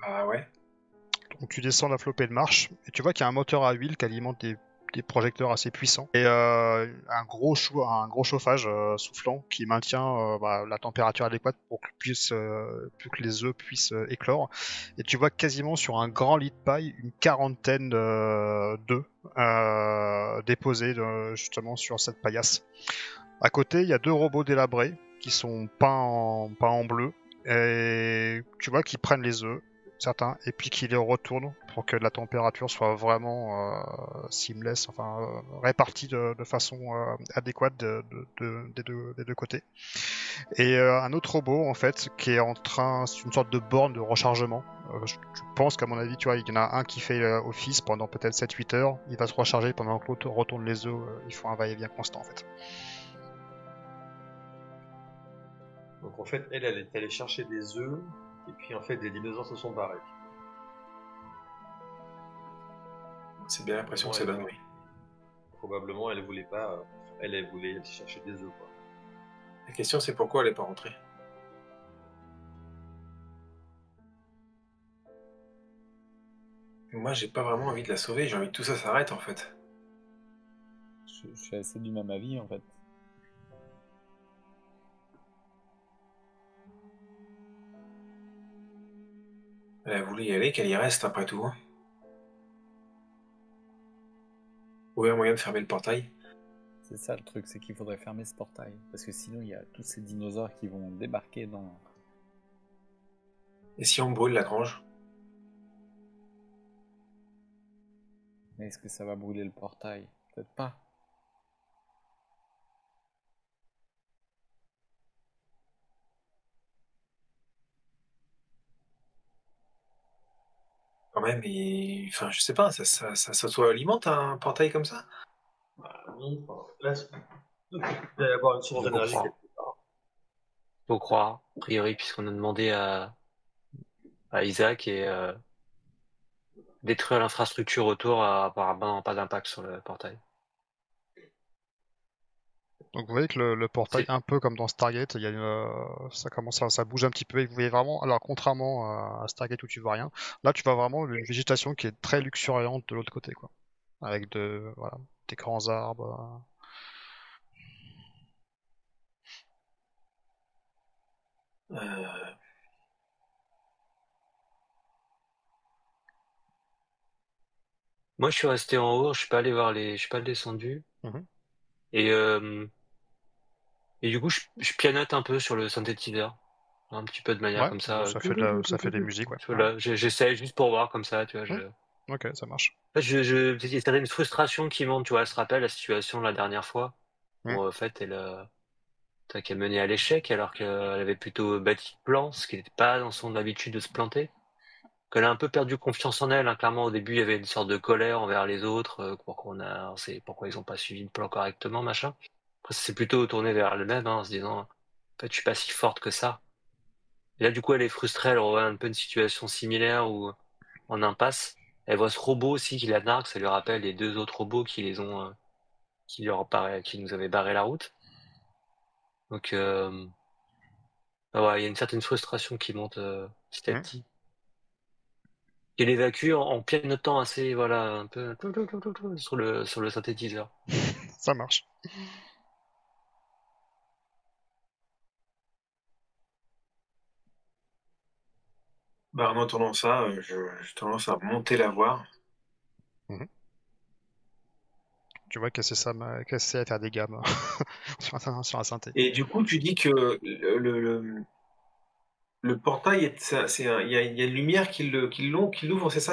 Ah ouais. Donc tu descends la flopée de marche, et tu vois qu'il y a un moteur à huile qui alimente des projecteurs assez puissants, et un gros chauffage soufflant qui maintient la température adéquate pour que les œufs puissent éclore. Et tu vois quasiment sur un grand lit de paille une quarantaine d'œufs déposés justement sur cette paillasse. À côté, il y a deux robots délabrés qui sont peints en bleu, et tu vois qu'ils prennent les œufs, certains, et puis qu'ils les retournent pour que la température soit vraiment seamless, enfin répartie de façon adéquate des deux côtés. Et un autre robot en fait qui est en train, c'est une sorte de borne de rechargement. Je pense qu'à mon avis, tu vois, il y en a un qui fait office pendant peut-être 7-8 heures, il va se recharger pendant que l'autre retourne les œufs, ils font un va-et-vient constant en fait. Donc en fait, elle est allée chercher des œufs, et puis en fait, des dinosaures se sont barrés. C'est bien l'impression que ça donne, oui. Probablement, elle voulait pas. Elle voulait aller chercher des œufs, quoi. La question c'est pourquoi elle est pas rentrée. Moi j'ai pas vraiment envie de la sauver, j'ai envie que tout ça s'arrête en fait. Je suis assez du même avis, en fait. Elle a voulu y aller, qu'elle y reste après tout. Hein. Trouver un moyen de fermer le portail. C'est ça le truc, c'est qu'il faudrait fermer ce portail. Parce que sinon, il y a tous ces dinosaures qui vont débarquer dans. Et si on brûle la grange? Mais est-ce que ça va brûler le portail? Peut-être pas. Quand même, enfin je sais pas, ça s'auto-alimente un portail comme ça? Oui, enfin, là, il va y avoir une source Faut d'énergie croire. quelque part. Faut croire, a priori, puisqu'on a demandé à Isaac et détruire l'infrastructure autour a apparemment pas d'impact sur le portail. Donc vous voyez que le portail, C'est un peu comme dans Stargate, ça commence ça bouge un petit peu et vous voyez vraiment, alors contrairement à Stargate où tu vois rien, là tu vois vraiment une végétation qui est très luxuriante de l'autre côté, quoi, avec voilà, des grands arbres. Euh, Moi, je suis resté en haut, je suis pas allé voir je suis pas descendu. Mhm. Et, euh, et du coup, je pianote un peu sur le synthétiseur. Un petit peu de manière Ouais, comme bon, ça. ça fait des musiques, ouais. Tu vois, là, j'essaie juste pour voir comme ça, tu vois. Mhm. Ok, ça marche. En fait, il y a une frustration qui monte, tu vois. Elle se rappelle la situation de la dernière fois, Mhm. où en fait, qu'elle menait à l'échec, alors qu'elle avait plutôt bâti le plan, ce qui n'était pas dans son habitude de se planter. qu'elle a un peu perdu confiance en elle, hein. Clairement, au début, il y avait une sorte de colère envers les autres, on sait pourquoi ils ont pas suivi le plan correctement, machin. Après, ça s'est plutôt tourné vers elle-même, hein, en se disant, en fait, je suis pas si forte que ça. Et là, du coup, elle est frustrée, elle revoit un peu une situation similaire ou en impasse. Elle voit ce robot aussi qui la nargue, ça lui rappelle les 2 autres robots qui nous avaient barré la route. Donc, ouais, il y a une certaine frustration qui monte, petit à petit. Elle évacue en pianotant assez, voilà, un peu sur le synthétiseur. Ça marche. Bah, en entendant ça, je tendance à monter la voir. Tu vois qu'elle sait à faire des gammes sur un synthé. Et du coup, tu dis que le portail, il y a une lumière qui l'ouvre, c'est ça?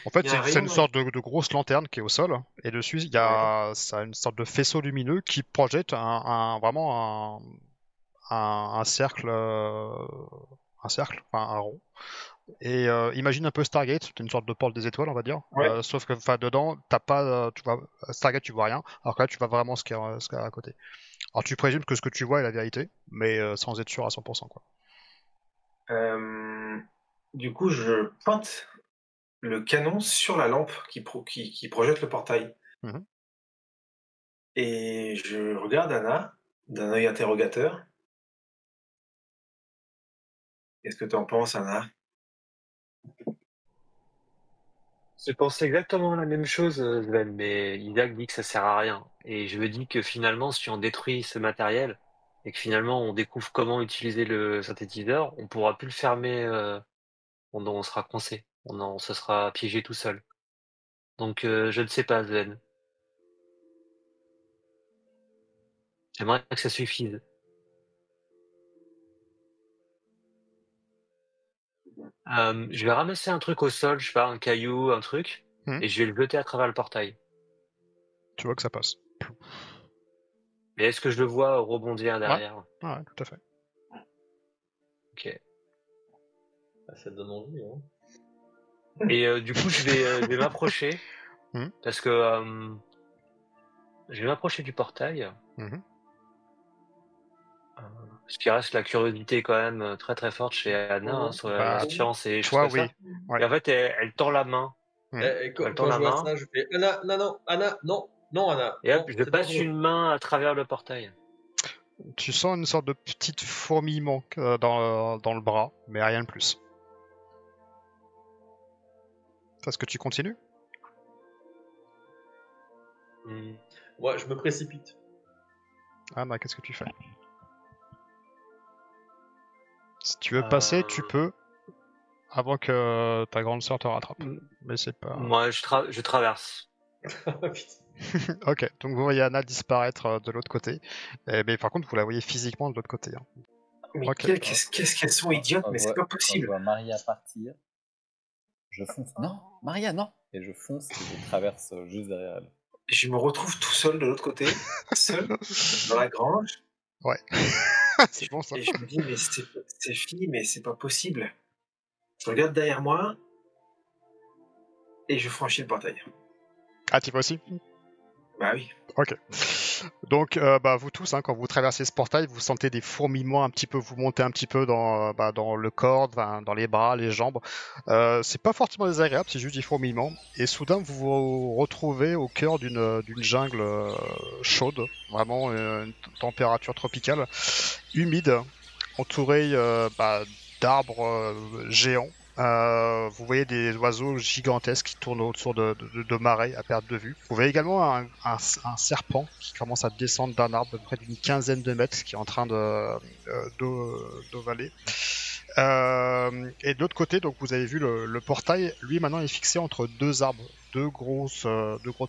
En fait, il y a un c'est rayon, une non? sorte de grosse lanterne qui est au sol, et dessus, ça a une sorte de faisceau lumineux qui projette vraiment un cercle, enfin un rond. Et imagine un peu Stargate, c'est une sorte de porte des étoiles, on va dire. Ouais. Sauf que dedans, t'as pas, Stargate, tu vois rien, alors que là, tu vois vraiment ce qu'il y a à côté. Alors tu présumes que ce que tu vois est la vérité, mais sans être sûr à 100%, quoi. Du coup, je pointe le canon sur la lampe qui projette le portail. Mhm. Et je regarde Anna d'un œil interrogateur. Qu'est-ce que tu en penses, Anna? Je pensais exactement la même chose, Sven, mais Isaac dit que ça sert à rien. Et je me dis que finalement, si on détruit ce matériel et que finalement on découvre comment utiliser le synthétiseur, on pourra plus le fermer, on sera coincé. On se sera piégé tout seul. Donc, je ne sais pas, Sven. J'aimerais que ça suffise. Je vais ramasser un truc au sol, je sais pas, un caillou, un truc, Mhm. et je vais le jeter à travers le portail. Tu vois que ça passe. Mais est-ce que je le vois rebondir derrière? Ouais, tout à fait. Ok. Ah, ça donne envie, hein. Et du coup, je vais m'approcher, Mhm. parce que je vais m'approcher du portail, Mhm. parce qu'il reste la curiosité quand même très très forte chez Anna, hein, sur la Bah, science et des choses toi, comme oui. ça. Ouais. Et en fait, elle tend la main. Et Elle tend quand la je vois main, ça, je fais Anna, non, Anna, non, Anna, et hop, non, je c'est passe dangereux. une main à travers le portail. Tu sens une sorte de petit fourmillement dans le bras, mais rien de plus. Est-ce que tu continues? Hmm. Moi, je me précipite. Anna, qu'est-ce que tu fais? Si tu veux passer, tu peux, avant que ta grande sœur te rattrape. Mais c'est pas... Moi, je traverse. Putain. Ok, donc vous voyez Anna disparaître de l'autre côté. Mais par contre, vous la voyez physiquement de l'autre côté. Hein. Mais Ok. qu'est-ce qu'elles sont idiotes, mais c'est pas Quand je possible. vois Maria partir, je fonce. Non, Maria, non! Et je fonce et je traverse juste derrière elle. Je me retrouve tout seul de l'autre côté, seul, dans la grange. Ouais. C'est bon ça. Et je me dis, mais c'est fini, mais c'est pas possible. Je regarde derrière moi et je franchis le portail. Ah, tu vois aussi? Bah oui. Ok. Donc, vous tous, hein, quand vous traversez ce portail, vous sentez des fourmillements un petit peu, vous montez un petit peu dans le corps, dans les bras, les jambes. C'est pas forcément désagréable, c'est juste des fourmillements. Et soudain, vous vous retrouvez au cœur d'une jungle chaude, vraiment une température tropicale, humide, entourée d'arbres géants. Vous voyez des oiseaux gigantesques qui tournent autour de marais à perte de vue. Vous voyez également un serpent qui commence à descendre d'un arbre de près d'une quinzaine de mètres qui est en train d'ovaler. Et de l'autre côté, donc vous avez vu le portail, lui maintenant est fixé entre deux arbres, deux gros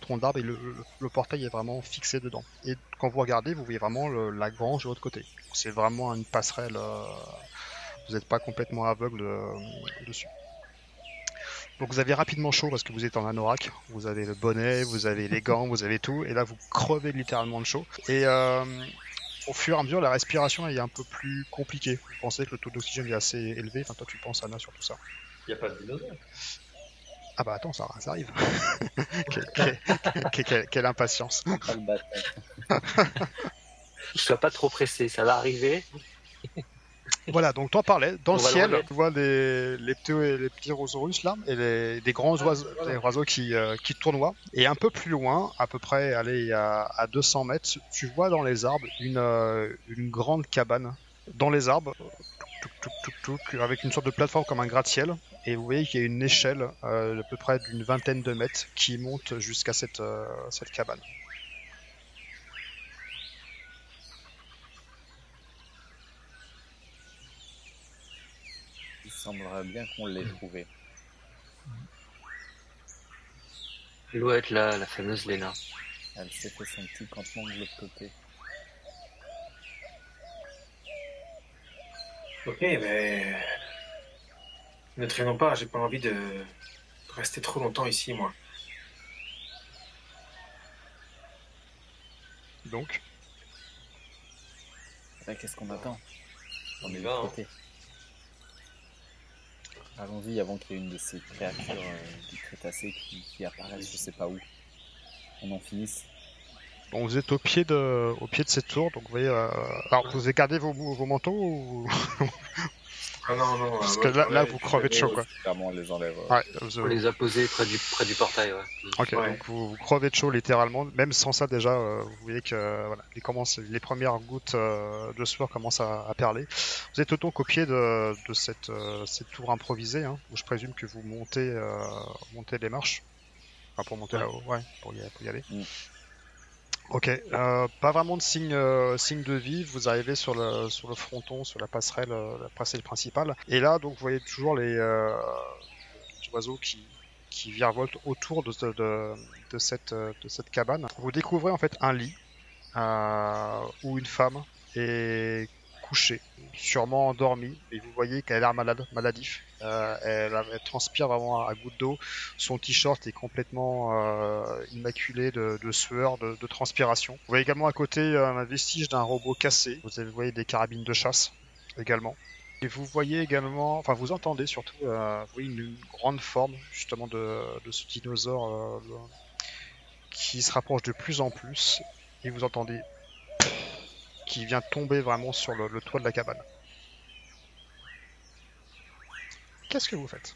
troncs d'arbres, et le portail est vraiment fixé dedans. Et quand vous regardez, vous voyez vraiment la grange de l'autre côté. C'est vraiment une passerelle. Vous n'êtes pas complètement aveugle dessus. Donc vous avez rapidement chaud parce que vous êtes en anorak, vous avez le bonnet, vous avez les gants, vous avez tout, et là vous crevez littéralement de chaud. Et au fur et à mesure, la respiration est un peu plus compliquée. Vous pensez que le taux d'oxygène est assez élevé, enfin toi tu penses Anna sur tout ça. Il n'y a pas de dinosaure. Ah bah attends, ça arrive. Quelle impatience. Pas le bâtard. Sois pas trop pressé, ça va arriver. Voilà, donc t'en parlais. Dans On le va le ciel, remettre. tu vois les petits rosaurus là, et des grands oiseaux, voilà. des oiseaux qui tournoient. Et un peu plus loin, à peu près, allez, à 200 mètres, tu vois dans les arbres une grande cabane. Dans les arbres, avec une sorte de plateforme comme un gratte-ciel. Et vous voyez qu'il y a une échelle d'à peu près d'une vingtaine de mètres qui monte jusqu'à cette cabane. Il semblerait bien qu'on l'ait trouvé. Elle doit être là, la fameuse Léna. Elle s'est fait son petit campement de l'autre côté. Ok, mais ne traînons pas, j'ai pas envie de rester trop longtemps ici, moi. Donc, Là, qu'est-ce qu'on attend? On y est de va, l'autre hein. côté. Allons-y avant qu'il y ait une de ces créatures du Crétacé qui apparaisse, je sais pas où. On en finisse. bon, vous êtes au pied de cette tour, donc vous voyez. Alors, vous avez gardé vos manteaux ou... Ah non, Parce que là, vous crevez de chaud, quoi. Clairement, on les enlève. Ouais, On les a posés près du portail, ouais. Ok, Ouais. donc vous crevez de chaud littéralement. Même sans ça, déjà, vous voyez que voilà, les premières gouttes de sueur commencent à perler. Vous êtes donc au pied de cette tour improvisée, hein, où je présume que vous montez les marches. Enfin, pour monter Ouais. là-haut, ouais, pour y aller. Mm. Ok, pas vraiment de signe de vie. Vous arrivez sur le fronton, sur la passerelle principale. Et là, donc, vous voyez toujours les oiseaux qui virevoltent autour de cette cabane. Vous découvrez en fait un lit où une femme est couchée, sûrement endormie, et vous voyez qu'elle a l'air maladif. Elle transpire vraiment à gouttes d'eau. Son t-shirt est complètement immaculé de sueur, de transpiration. Vous voyez également à côté un vestige d'un robot cassé. Vous voyez des carabines de chasse également. Et vous voyez également, enfin vous entendez surtout, vous voyez une grande forme justement de ce dinosaure qui se rapproche de plus en plus, et vous entendez qui vient tomber vraiment sur le toit de la cabane. Qu'est-ce que vous faites?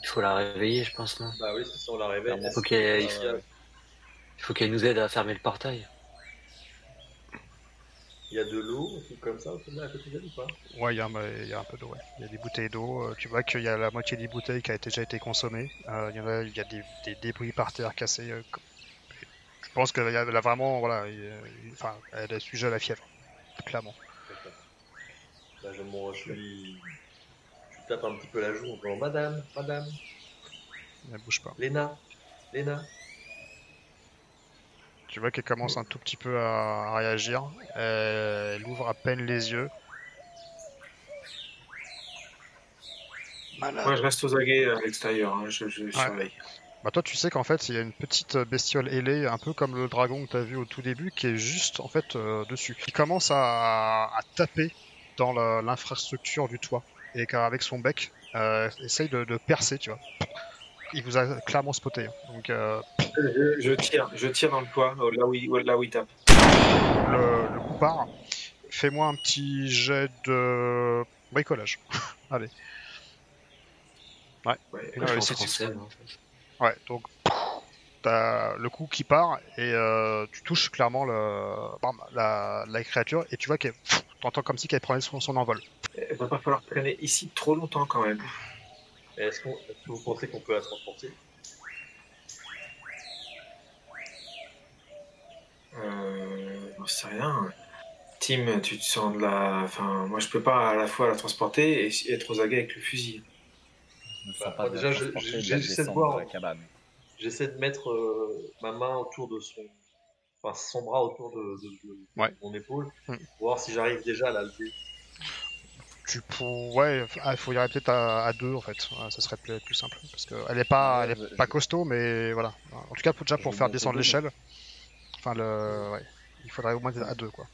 Il faut la réveiller, je pense, non? Bah oui, c'est ça, on la réveille. Clairement. Faut qu'elle Il il faut qu'elle nous aide à fermer le portail. y a de l'eau, un truc comme ça, à côté d'elle ou pas? Ouais, il y a un peu d'eau, ouais. Il y a des bouteilles d'eau, tu vois qu'il y a la moitié des bouteilles qui a déjà été consommée. Il y a des débris par terre cassés. Je pense qu'elle a vraiment, voilà, enfin, elle est sujet à la fièvre, clairement. D'accord. Bah, je lui tape un petit peu la joue en disant Madame, Elle bouge pas. Léna. Tu vois qu'elle commence un tout petit peu à réagir. Elle ouvre à peine les yeux. Moi, je reste aux aguets à l'extérieur, hein, je surveille. Bah toi tu sais qu'en fait il y a une petite bestiole ailée, un peu comme le dragon que tu as vu au tout début, qui est juste en fait dessus. Il commence à taper dans l'infrastructure du toit. Et qu'avec son bec, essaye de percer, tu vois. Il vous a clairement spoté. Donc Je tire dans le toit, là où il tape. le coup part. Fais-moi un petit jet de bricolage. Allez. Ouais. Ouais, Ouais, En c'est- français, non. Ouais, donc t'as le coup qui part et tu touches clairement la créature et tu vois qu'elle t'entends comme si qu'elle prenait son envol. Il va pas falloir traîner ici trop longtemps quand même. Est-ce que vous pensez qu'on peut la transporter? J'en sais rien. Tim, tu te sens de la... Enfin, moi je peux pas à la fois la transporter et être aux aguets avec le fusil. Je me sens Bah, pas de déjà, la je- transporter je- et de la j'essaie de descendre voir. de la cabane. J'essaie de mettre ma main autour de son bras autour de Ouais. mon épaule, Mm. voir si j'arrive déjà à la lever. Ouais, il faut y aller peut-être à deux en fait. Ouais, ça serait plus simple parce que elle est pas, Ouais, elle est pas costaud, mais voilà. En tout cas, déjà Je pour vais faire monter descendre deux, l'échelle, enfin ouais, il faudrait au moins à deux quoi.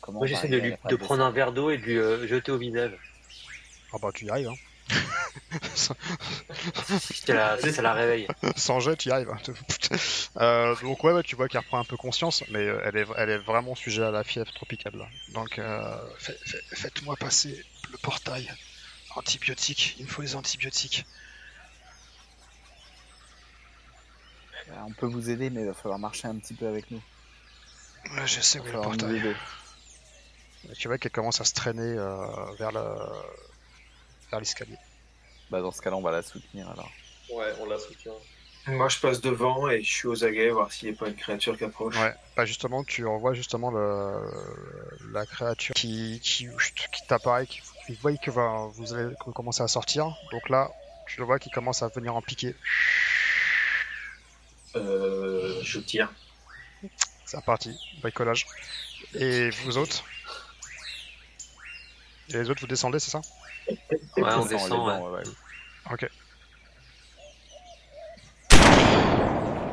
Comment Moi, on va j'essaie arriver à la de phase prendre un d'essai? verre d'eau et de lui jeter au visage. Ah bah tu y arrives, hein. Si ça la réveille. Sans jet, tu y arrives. Donc ouais, tu vois qu'elle reprend un peu conscience, mais elle est vraiment sujet à la fièvre tropicale là. Donc faites-moi passer le portail. Antibiotiques, il me faut les antibiotiques. On peut vous aider, mais il va falloir marcher un petit peu avec nous. Ouais, je sais Il où va est le falloir nous portail. aider. Et tu vois qu'elle commence à se traîner vers l'escalier. Bah, dans ce cas-là, on va la soutenir alors. Ouais, on la soutient. Moi, je passe devant et je suis aux aguets, voir s'il n'y a pas une créature qui approche. Ouais, bah justement, tu revois justement la créature qui t'apparaît, qui voit que vous allez commencer à sortir. Donc là, tu le vois qui commence à venir en piquer. Je tire. C'est reparti, bricolage. Et vous autres? Et les autres, vous descendez, c'est ça? Ouais, on les descend, dents, ouais. Ok.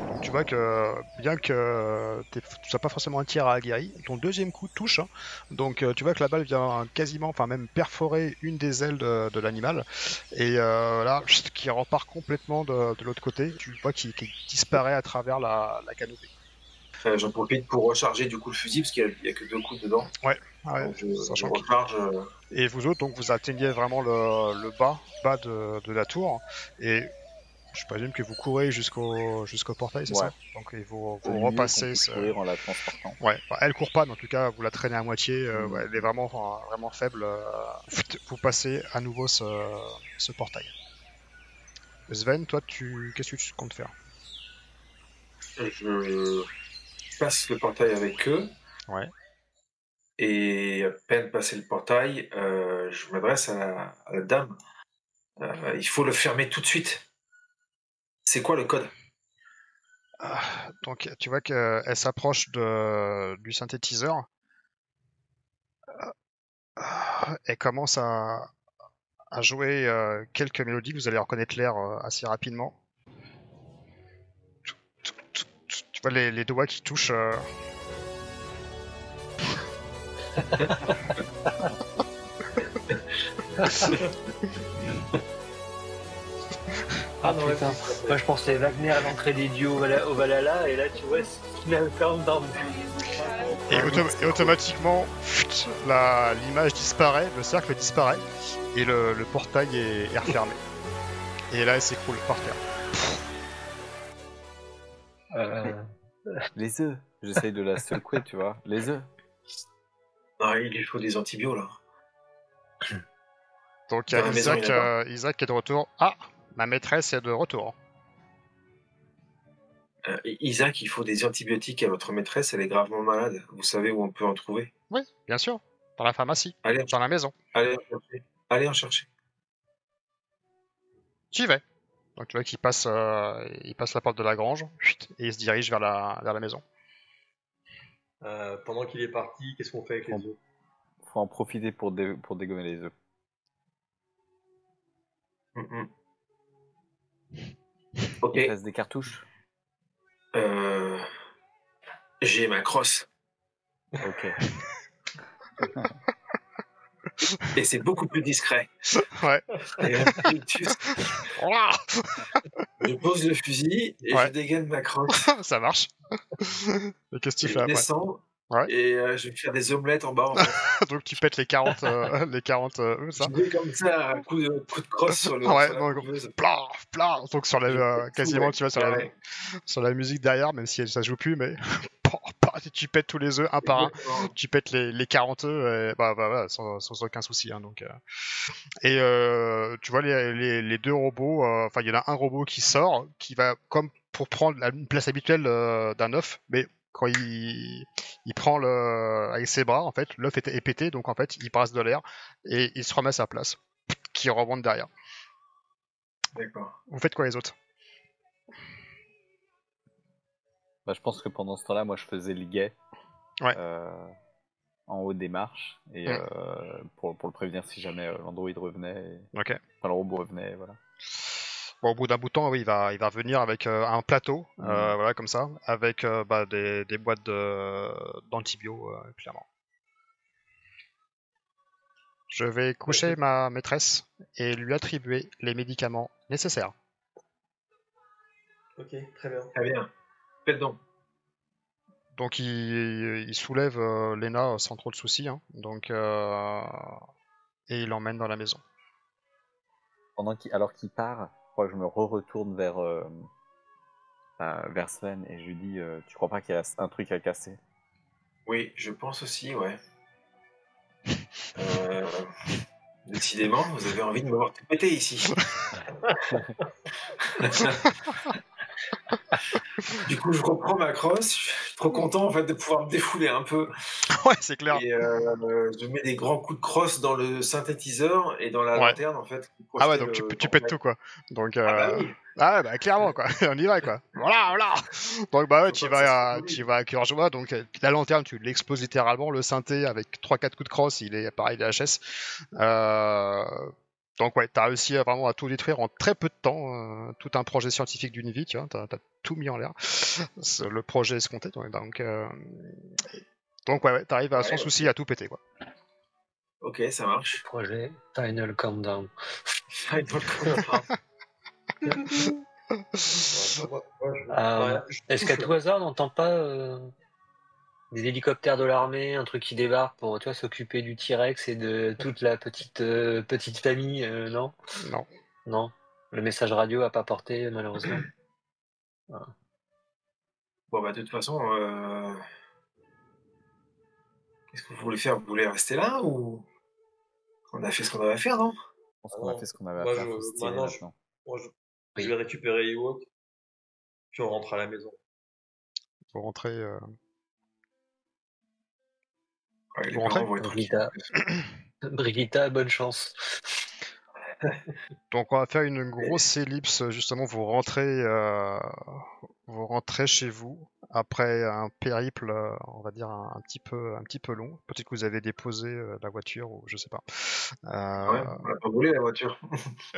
Donc tu vois que, bien que tu sois pas forcément un tir à aguerri, ton deuxième coup touche. Hein. Donc tu vois que la balle vient quasiment, enfin même perforer une des ailes de l'animal. Et là, qui repart complètement de l'autre côté. Tu vois qu'il disparaît à travers la canopée. J'en profite pour recharger du coup le fusil, parce qu'il n'y a que 2 coups dedans. Ouais, Donc je sachant que... recharge. Et vous autres, donc vous atteignez vraiment le bas de la tour. Et je présume que vous courez jusqu'au portail, c'est Ouais. ça? Donc et vous Au mieux repassez. qu'on puisse courir en la transportant. Ouais, enfin, elle court pas, mais en tout cas vous la traînez à moitié. Ouais, elle est vraiment faible. Vous passez à nouveau ce portail. Sven, toi, qu'est-ce que tu comptes faire? Je passe le portail avec eux. Ouais. Et à peine passé le portail, je m'adresse à la dame. Il faut le fermer tout de suite. C'est quoi le code? Donc tu vois qu'elle s'approche du synthétiseur. Elle commence à jouer quelques mélodies. Vous allez reconnaître l'air assez rapidement. Tu vois les doigts qui touchent. Ah non, putain. Moi je pensais Wagner à l'entrée des dieux au Valhalla, et là tu vois ce qu'il a fait en dedans. Et automatiquement, l'image disparaît, le cercle disparaît, et le portail est refermé. Et là, elle s'écroule par terre. Les œufs. J'essaye de la secouer, tu vois. Les œufs. Ah, il lui faut des antibiotiques là. Donc il y Dans a la maison, il y en a Isaac qui est de retour. Ah, ma maîtresse est de retour. Isaac, il faut des antibiotiques à votre maîtresse, elle est gravement malade. Vous savez où on peut en trouver? Oui, bien sûr. Dans la pharmacie, Allez, dans la maison. allez en chercher. Allez en chercher. J'y vais. Donc tu vois qu'il passe la porte de la grange, et il se dirige vers la maison. Pendant qu'il est parti, qu'est-ce qu'on fait avec les œufs? Faut en profiter pour dégommer les œufs. Ok. Il reste des cartouches? J'ai ma crosse. Ok. Et c'est beaucoup plus discret. Ouais. Et je pose le fusil et je dégaine ma crosse. Ça marche. Et qu'est-ce que tu fais Je après? descends Ouais. et je vais faire des omelettes en bas. En fait. Donc tu pètes les 40 ça. Je vais comme ça, un coup de crosse sur le. Ouais, sur la donc, couveuse. donc sur quasiment, tu vois, sur la musique derrière, même si ça joue plus, mais tu pètes tous les œufs un par un, tu pètes les 40 œufs, et, voilà, sans aucun souci. Hein, donc, et tu vois les deux robots, enfin il y en a un robot qui sort, qui va comme pour prendre une place habituelle d'un œuf, mais quand il prend avec ses bras, en fait, l'œuf est pété, donc en fait il brasse de l'air et il se remet à sa place, qui remonte derrière. D'accord. Vous faites quoi les autres? Bah, je pense que pendant ce temps-là, moi, je faisais le guet en haut des marches et pour le prévenir si jamais l'androïde revenait. Enfin, le robot revenait, voilà. Bon, au bout d'un bout de temps, oui, il va venir avec un plateau, voilà, comme ça, avec des boîtes d'antibio, clairement. Je vais coucher ma maîtresse et lui attribuer les médicaments nécessaires. Ok, très bien. Très bien. Faites donc. Donc il soulève Lena sans trop de soucis, hein. Donc, et il l'emmène dans la maison. Alors qu'il part, je crois que je me retourne vers Sven et je lui dis tu crois pas qu'il y a un truc à casser? Oui, je pense aussi, ouais. Décidément, vous avez envie de me voir tout péter ici. Du coup, je reprends ma crosse. Je suis trop content en fait de pouvoir me défouler un peu. Ouais, c'est clair. Et je mets des grands coups de crosse dans le synthétiseur et dans la Ouais. lanterne en fait. Qui Ah ouais, projetait donc le tu pètes temple. tout, quoi. Donc, Ah bah oui. ah ouais, bah clairement, quoi. On y va, quoi. Voilà. Donc, bah ouais, Faut pas que ça se tu vas à cœur joie. Donc, la lanterne, tu l'exploses littéralement. Le synthé, avec 3-4 coups de crosse, il est pareil VHS. Donc, ouais, t'as réussi vraiment à tout détruire en très peu de temps. Tout un projet scientifique d'une vie, tu vois. T'as tout mis en l'air. C'est le projet escompté. Donc ouais, t'arrives sans Ouais, souci à tout péter, quoi. ok, ça marche. Projet Final Countdown. Final Countdown. Est-ce qu'à tout hasard, on n'entend pas des hélicoptères de l'armée, un truc qui débarque pour, tu vois, s'occuper du T-Rex et de toute la petite famille, non? Non. Non. Le message radio a pas porté, malheureusement. Bon bah de toute façon, qu'est-ce que vous voulez faire? Vous voulez rester là ou on a fait ce qu'on avait à faire, non? Je pense qu'on a fait ce qu'on avait à Moi, faire, faut se tirer maintenant, maintenant. je Oui. vais récupérer Ewok, puis on rentre à la maison. Vous rentrez. Ouais, les Vous rentrez parents vont être tranquilles. Brigitta, bonne chance. Donc on va faire une grosse ellipse, justement, vous rentrez chez vous après un périple, on va dire un petit peu long. Peut-être que vous avez déposé la voiture ou je sais pas. Ouais, on a pas volé la voiture.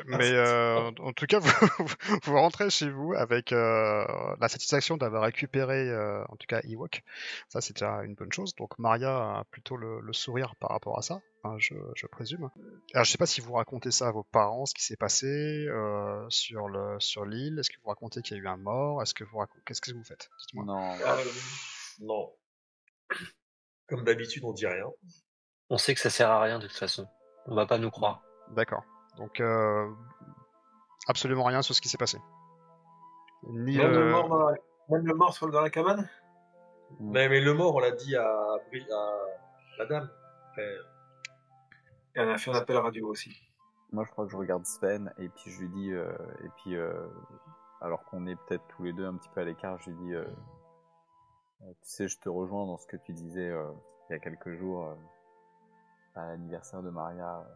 Mais en tout cas, vous rentrez chez vous avec la satisfaction d'avoir récupéré, en tout cas, Ewok. Ça, c'est déjà une bonne chose. Donc Maria a plutôt le sourire par rapport à ça, hein, je présume. Alors, je sais pas si vous racontez ça à vos parents, ce qui s'est passé sur l'île. Est-ce que vous racontez qu'il y a eu un mort? Qu'est-ce que vous faites? Dites-moi. Non, Non. Comme d'habitude, on dit rien. On sait que ça sert à rien de toute façon. On va pas nous croire. D'accord. Donc absolument rien sur ce qui s'est passé. Ni Même le le... mort dans la cabane? Mais le mort, on l'a dit à la dame. Après, Et on a fait un appel radio aussi. moi je crois que je regarde Sven et puis je lui dis alors qu'on est peut-être tous les deux un petit peu à l'écart, je lui dis tu sais, je te rejoins dans ce que tu disais il y a quelques jours à l'anniversaire de Maria.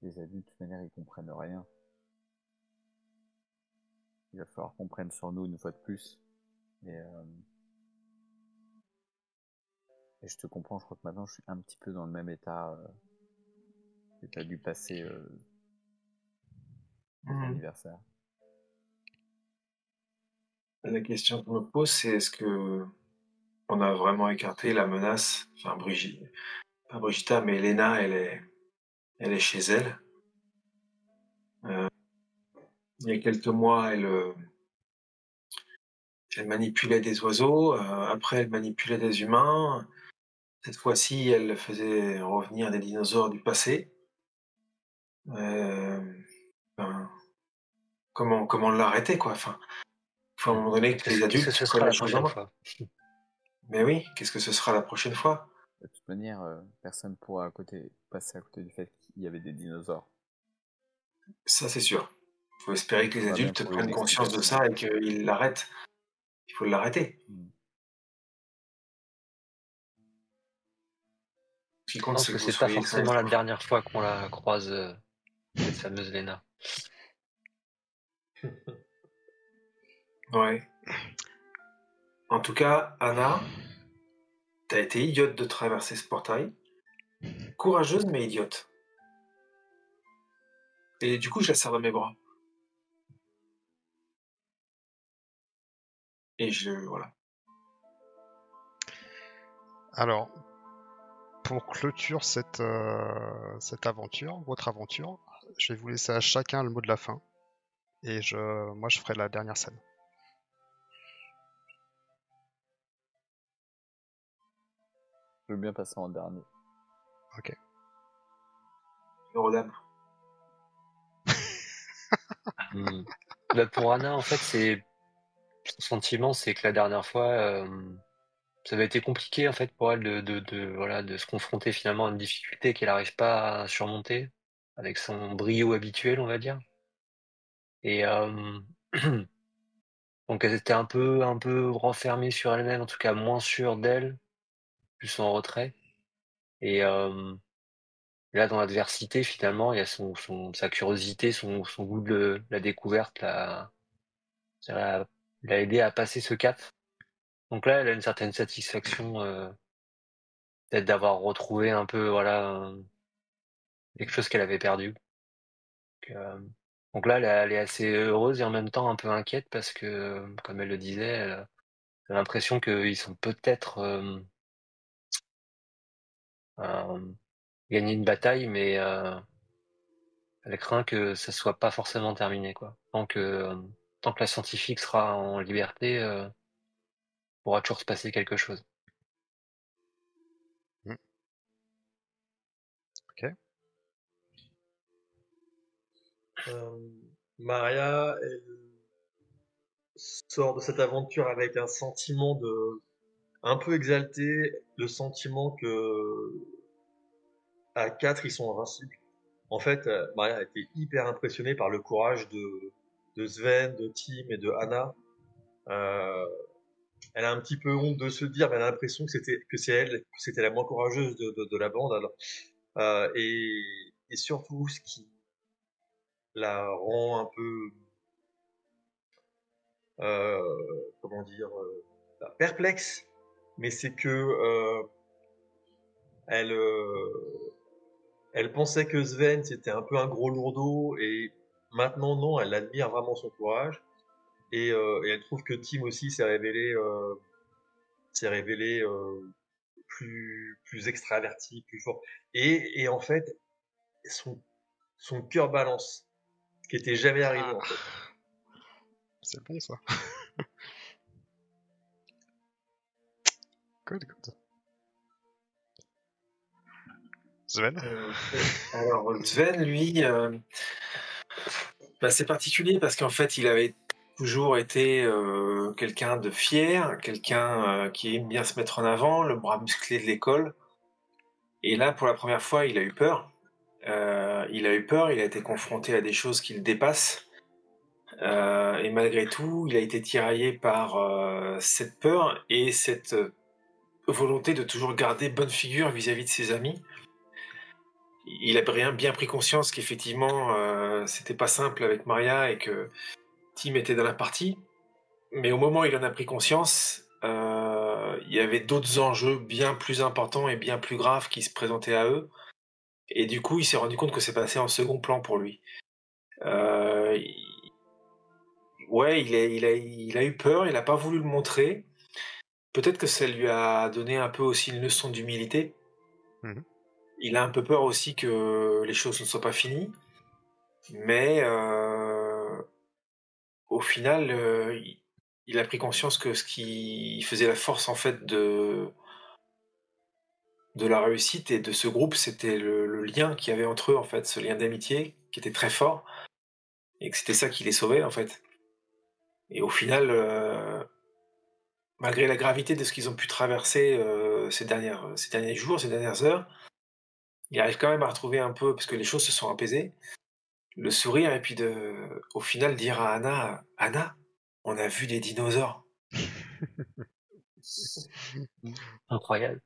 Les adultes, de toute manière, ils comprennent rien. Il va falloir qu'on prenne sur nous une fois de plus. Et je te comprends, je crois que maintenant je suis un petit peu dans le même état que tu as dû passer l'anniversaire. La question que je me pose, c'est est-ce que on a vraiment écarté la menace? Enfin, pas Brigitta, mais Elena, elle est chez elle. Il y a quelques mois, elle manipulait des oiseaux. Après, elle manipulait des humains. Cette fois-ci, elle faisait revenir des dinosaures du passé. Ben, comment l'arrêter, quoi? Enfin, il faut à un moment donné que les Qu'est-ce que adultes ce prennent sera la la chose en prochaine main. fois? Mais oui, qu'est-ce que ce sera la prochaine fois? De toute manière, personne pourra passer à côté du fait qu'il y avait des dinosaures. Ça, c'est sûr. Il faut espérer que les On va bien adultes trouver prennent une conscience de explication. ça et qu'ils l'arrêtent. Il faut l'arrêter. Ce qui Je compte, pense c'est que que vous c'est pas soyez sains et forcément la saufs. dernière fois qu'on la croise, cette fameuse Lena. Ouais. En tout cas, Anna, t'as été idiote de traverser ce portail. Courageuse, mais idiote. Et du coup, je la serre dans mes bras. Et voilà. Alors, pour clôture cette aventure, votre aventure, je vais vous laisser à chacun le mot de la fin. Et moi, je ferai la dernière scène. Je veux bien passer en dernier. Ok. Eurodame. Bah, pour Anna, en fait, son sentiment, c'est que la dernière fois, ça avait été compliqué en fait pour elle voilà, de se confronter finalement à une difficulté qu'elle n'arrive pas à surmonter avec son brio habituel, on va dire. Et donc elle était un peu renfermée sur elle-même, en tout cas moins sûre d'elle, plus en retrait. Et là, dans l'adversité, finalement, il y a sa curiosité, son goût de la découverte, ça l'a aidé à passer ce cap. Donc là, elle a une certaine satisfaction, peut-être d'avoir retrouvé un peu, voilà, quelque chose qu'elle avait perdu. Donc là, elle est assez heureuse et en même temps un peu inquiète parce que, comme elle le disait, elle a l'impression qu'ils sont peut-être gagné une bataille, mais elle craint que ça soit pas forcément terminé, quoi. Tant que la scientifique sera en liberté, pourra toujours se passer quelque chose. Ok. Maria, elle sort de cette aventure avec un sentiment un peu exalté, le sentiment que à 4 ils sont invincibles. En fait, Maria a été hyper impressionnée par le courage de Sven, de Tim et de Anna. Elle a un petit peu honte de se dire, mais elle a l'impression que c'est elle, que c'était la moins courageuse de la bande. Alors, et surtout, ce qui la rend un peu, comment dire, perplexe, mais c'est que elle, elle pensait que Sven c'était un peu un gros lourdeau, et maintenant non, elle admire vraiment son courage, et elle trouve que Tim aussi s'est révélé plus extraverti, plus fort, et en fait son cœur balance, ce qui était jamais arrivé en fait. C'est bon ça. Good. Sven. Alors Sven, lui, c'est particulier parce qu'en fait, il avait toujours été quelqu'un de fier, quelqu'un qui aime bien se mettre en avant, le bras musclé de l'école. Et là, pour la première fois, il a eu peur. Il a été confronté à des choses qui le dépassent. Et malgré tout, il a été tiraillé par cette peur et cette volonté de toujours garder bonne figure vis-à-vis de ses amis. Il a bien pris conscience qu'effectivement, c'était pas simple avec Maria et que Tim était dans la partie. Mais au moment où il en a pris conscience, il y avait d'autres enjeux bien plus importants et bien plus graves qui se présentaient à eux. Et du coup, il s'est rendu compte que c'est passé en second plan pour lui. Ouais, il a eu peur, il n'a pas voulu le montrer. Peut-être que ça lui a donné un peu aussi une leçon d'humilité. Mhm. Il a un peu peur aussi que les choses ne soient pas finies. Mais au final, il a pris conscience que ce qui faisait la force en fait de la réussite et de ce groupe, c'était le lien qu'il y avait entre eux en fait, ce lien d'amitié qui était très fort et que c'était ça qui les sauvait en fait. Et au final, malgré la gravité de ce qu'ils ont pu traverser ces derniers jours, ces dernières heures, ils arrivent quand même à retrouver un peu, parce que les choses se sont apaisées, le sourire et puis au final dire à Anna, Anna, on a vu des dinosaures. Incroyable.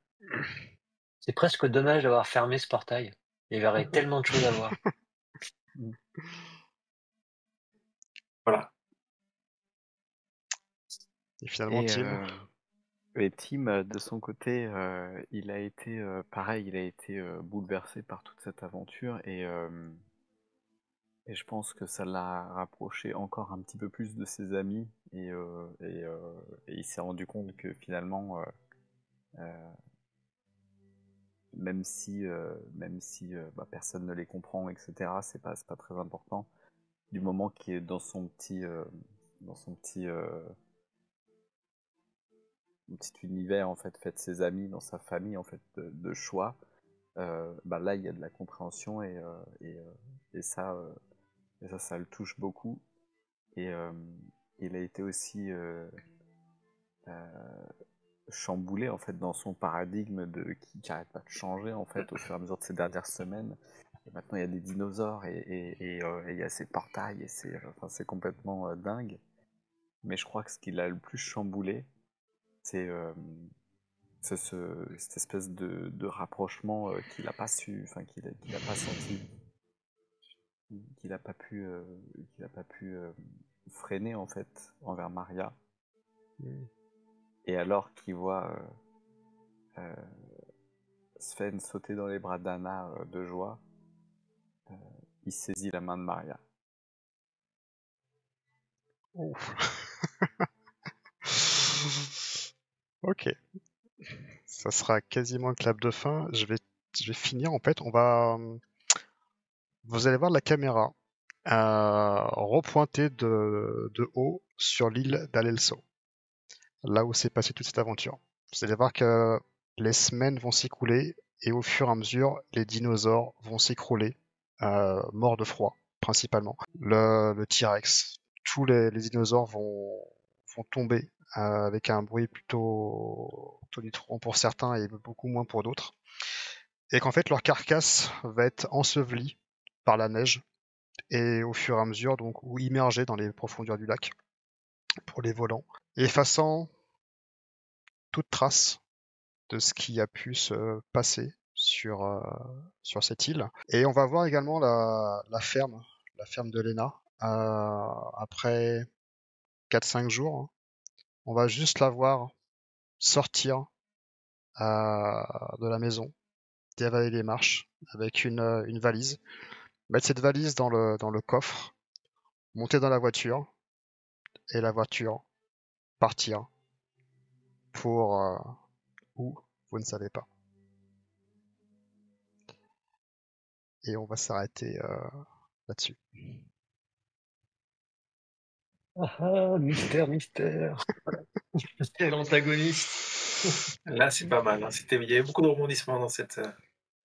C'est presque dommage d'avoir fermé ce portail. Il y aurait tellement de choses à voir. Voilà. Et finalement, Tim. Et Tim, de son côté, il a été pareil, il a été bouleversé par toute cette aventure, et je pense que ça l'a rapproché encore un petit peu plus de ses amis, et il s'est rendu compte que finalement même si personne ne les comprend, etc., c'est pas très important. Du moment qu'il est dans son petit univers, en fait de ses amis, dans sa famille, en fait, de choix, là, il y a de la compréhension et ça le touche beaucoup. Et il a été aussi chamboulé, en fait, dans son paradigme qui n'arrête pas de changer, en fait, au fur et à mesure de ces dernières semaines. Et maintenant, il y a des dinosaures et il y a ces portails et c'est complètement dingue. Mais je crois que ce qui l'a le plus chamboulé, c'est cette espèce de rapprochement qu'il n'a pas su, qu'il a pas senti, qu'il n'a pas pu freiner, en fait, envers Maria. Et alors qu'il voit Sven sauter dans les bras d'Anna de joie, il saisit la main de Maria. Ouf. Ok. Ça sera quasiment le clap de fin. Je vais finir en fait. Vous allez voir la caméra repointer de haut sur l'île d'Alelso, là où s'est passée toute cette aventure. Vous allez voir que les semaines vont s'écouler et au fur et à mesure, les dinosaures vont s'écrouler, morts de froid principalement. Le T-Rex, tous les dinosaures vont tomber avec un bruit plutôt tonitruant pour certains et beaucoup moins pour d'autres. Et qu'en fait leur carcasse va être ensevelie par la neige et au fur et à mesure donc ou immergée dans les profondeurs du lac pour les volants, effaçant toute trace de ce qui a pu se passer sur cette île. Et on va voir également la ferme de Lena. Après 4-5 jours, hein. On va juste la voir sortir de la maison, dévaler les marches avec une valise, mettre cette valise dans le coffre, monter dans la voiture et la voiture partir pour où vous ne savez pas. Et on va s'arrêter là-dessus. Ah, mystère. Quel antagoniste. Là, c'est pas mal. Hein. Il y avait beaucoup de rebondissements dans cette.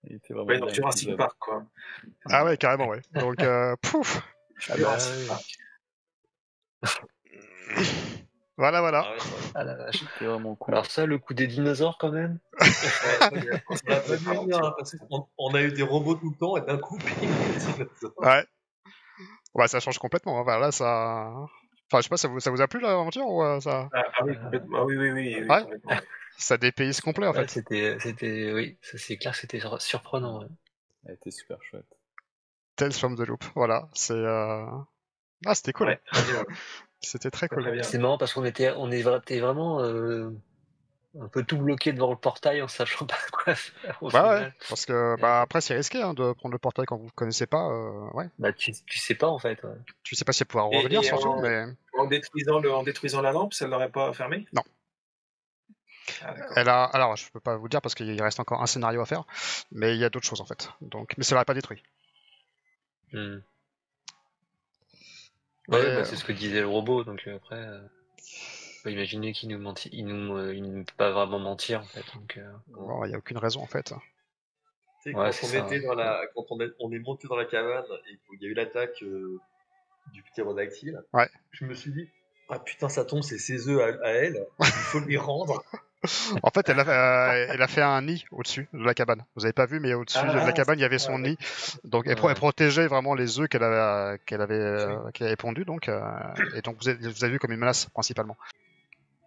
Il était vraiment Ouais, bien dans Jurassic l'épisode. Park, quoi. Ah ouais, carrément, ouais. Donc, pouf. Jurassic oui. Park. Voilà. Ah ouais, ça Ah la vache. C'était vraiment cool. Alors ça, le coup des dinosaures quand même. Ouais, on l'a pas dû venir, hein, parce qu'on a eu des robots tout le temps et d'un coup, bim, les dinosaures. Ouais. Ouais, ça change complètement. Hein. Voilà, ça. Enfin, je sais pas, ça vous a plu l'aventure ou ça. Ah oui, complètement. Ah oui, Ouais. complètement. Ça dépayse complet en Ouais, fait. oui, ça c'est clair, c'était surprenant. Ouais. Elle était super chouette. Tales from the Loop. Voilà, c'est. Ah, c'était cool. Ouais, très bien. C'était très cool. Très bien. C'est marrant parce t'es vraiment un peu tout bloqué devant le portail en sachant pas quoi faire au Bah ouais, final. parce que bah après c'est risqué hein, de prendre le portail quand vous connaissez pas. Ouais. Bah tu sais pas en fait. Ouais. Tu sais pas si elle pourra revenir Et surtout, mais en détruisant la lampe, ça ne l'aurait pas fermé? non. Ah, d'accord. Alors je peux pas vous dire parce qu'il reste encore un scénario à faire, mais il y a d'autres choses en fait. Donc, mais ça l'aurait pas détruit. Hmm. Mais, Ouais, bah, c'est ce que disait le robot, donc après, on peut imaginer qu'il nous mentit, il ne peut pas vraiment mentir en fait. Donc, bon, il y a aucune raison en fait. Tu sais, ouais, quand c'est on ça. était quand on est monté dans la cabane et qu'il y a eu l'attaque du ptérodactyle, Ouais. je me suis dit, ah putain, ça tombe, c'est ses œufs à elle, il faut lui rendre. En fait, elle a fait un nid au-dessus de la cabane. Vous avez pas vu, mais au-dessus de la cabane, il y avait son nid. Donc, elle protégeait vraiment les œufs qu'elle avait pondus. Donc, et donc, vous avez vu comme une menace principalement.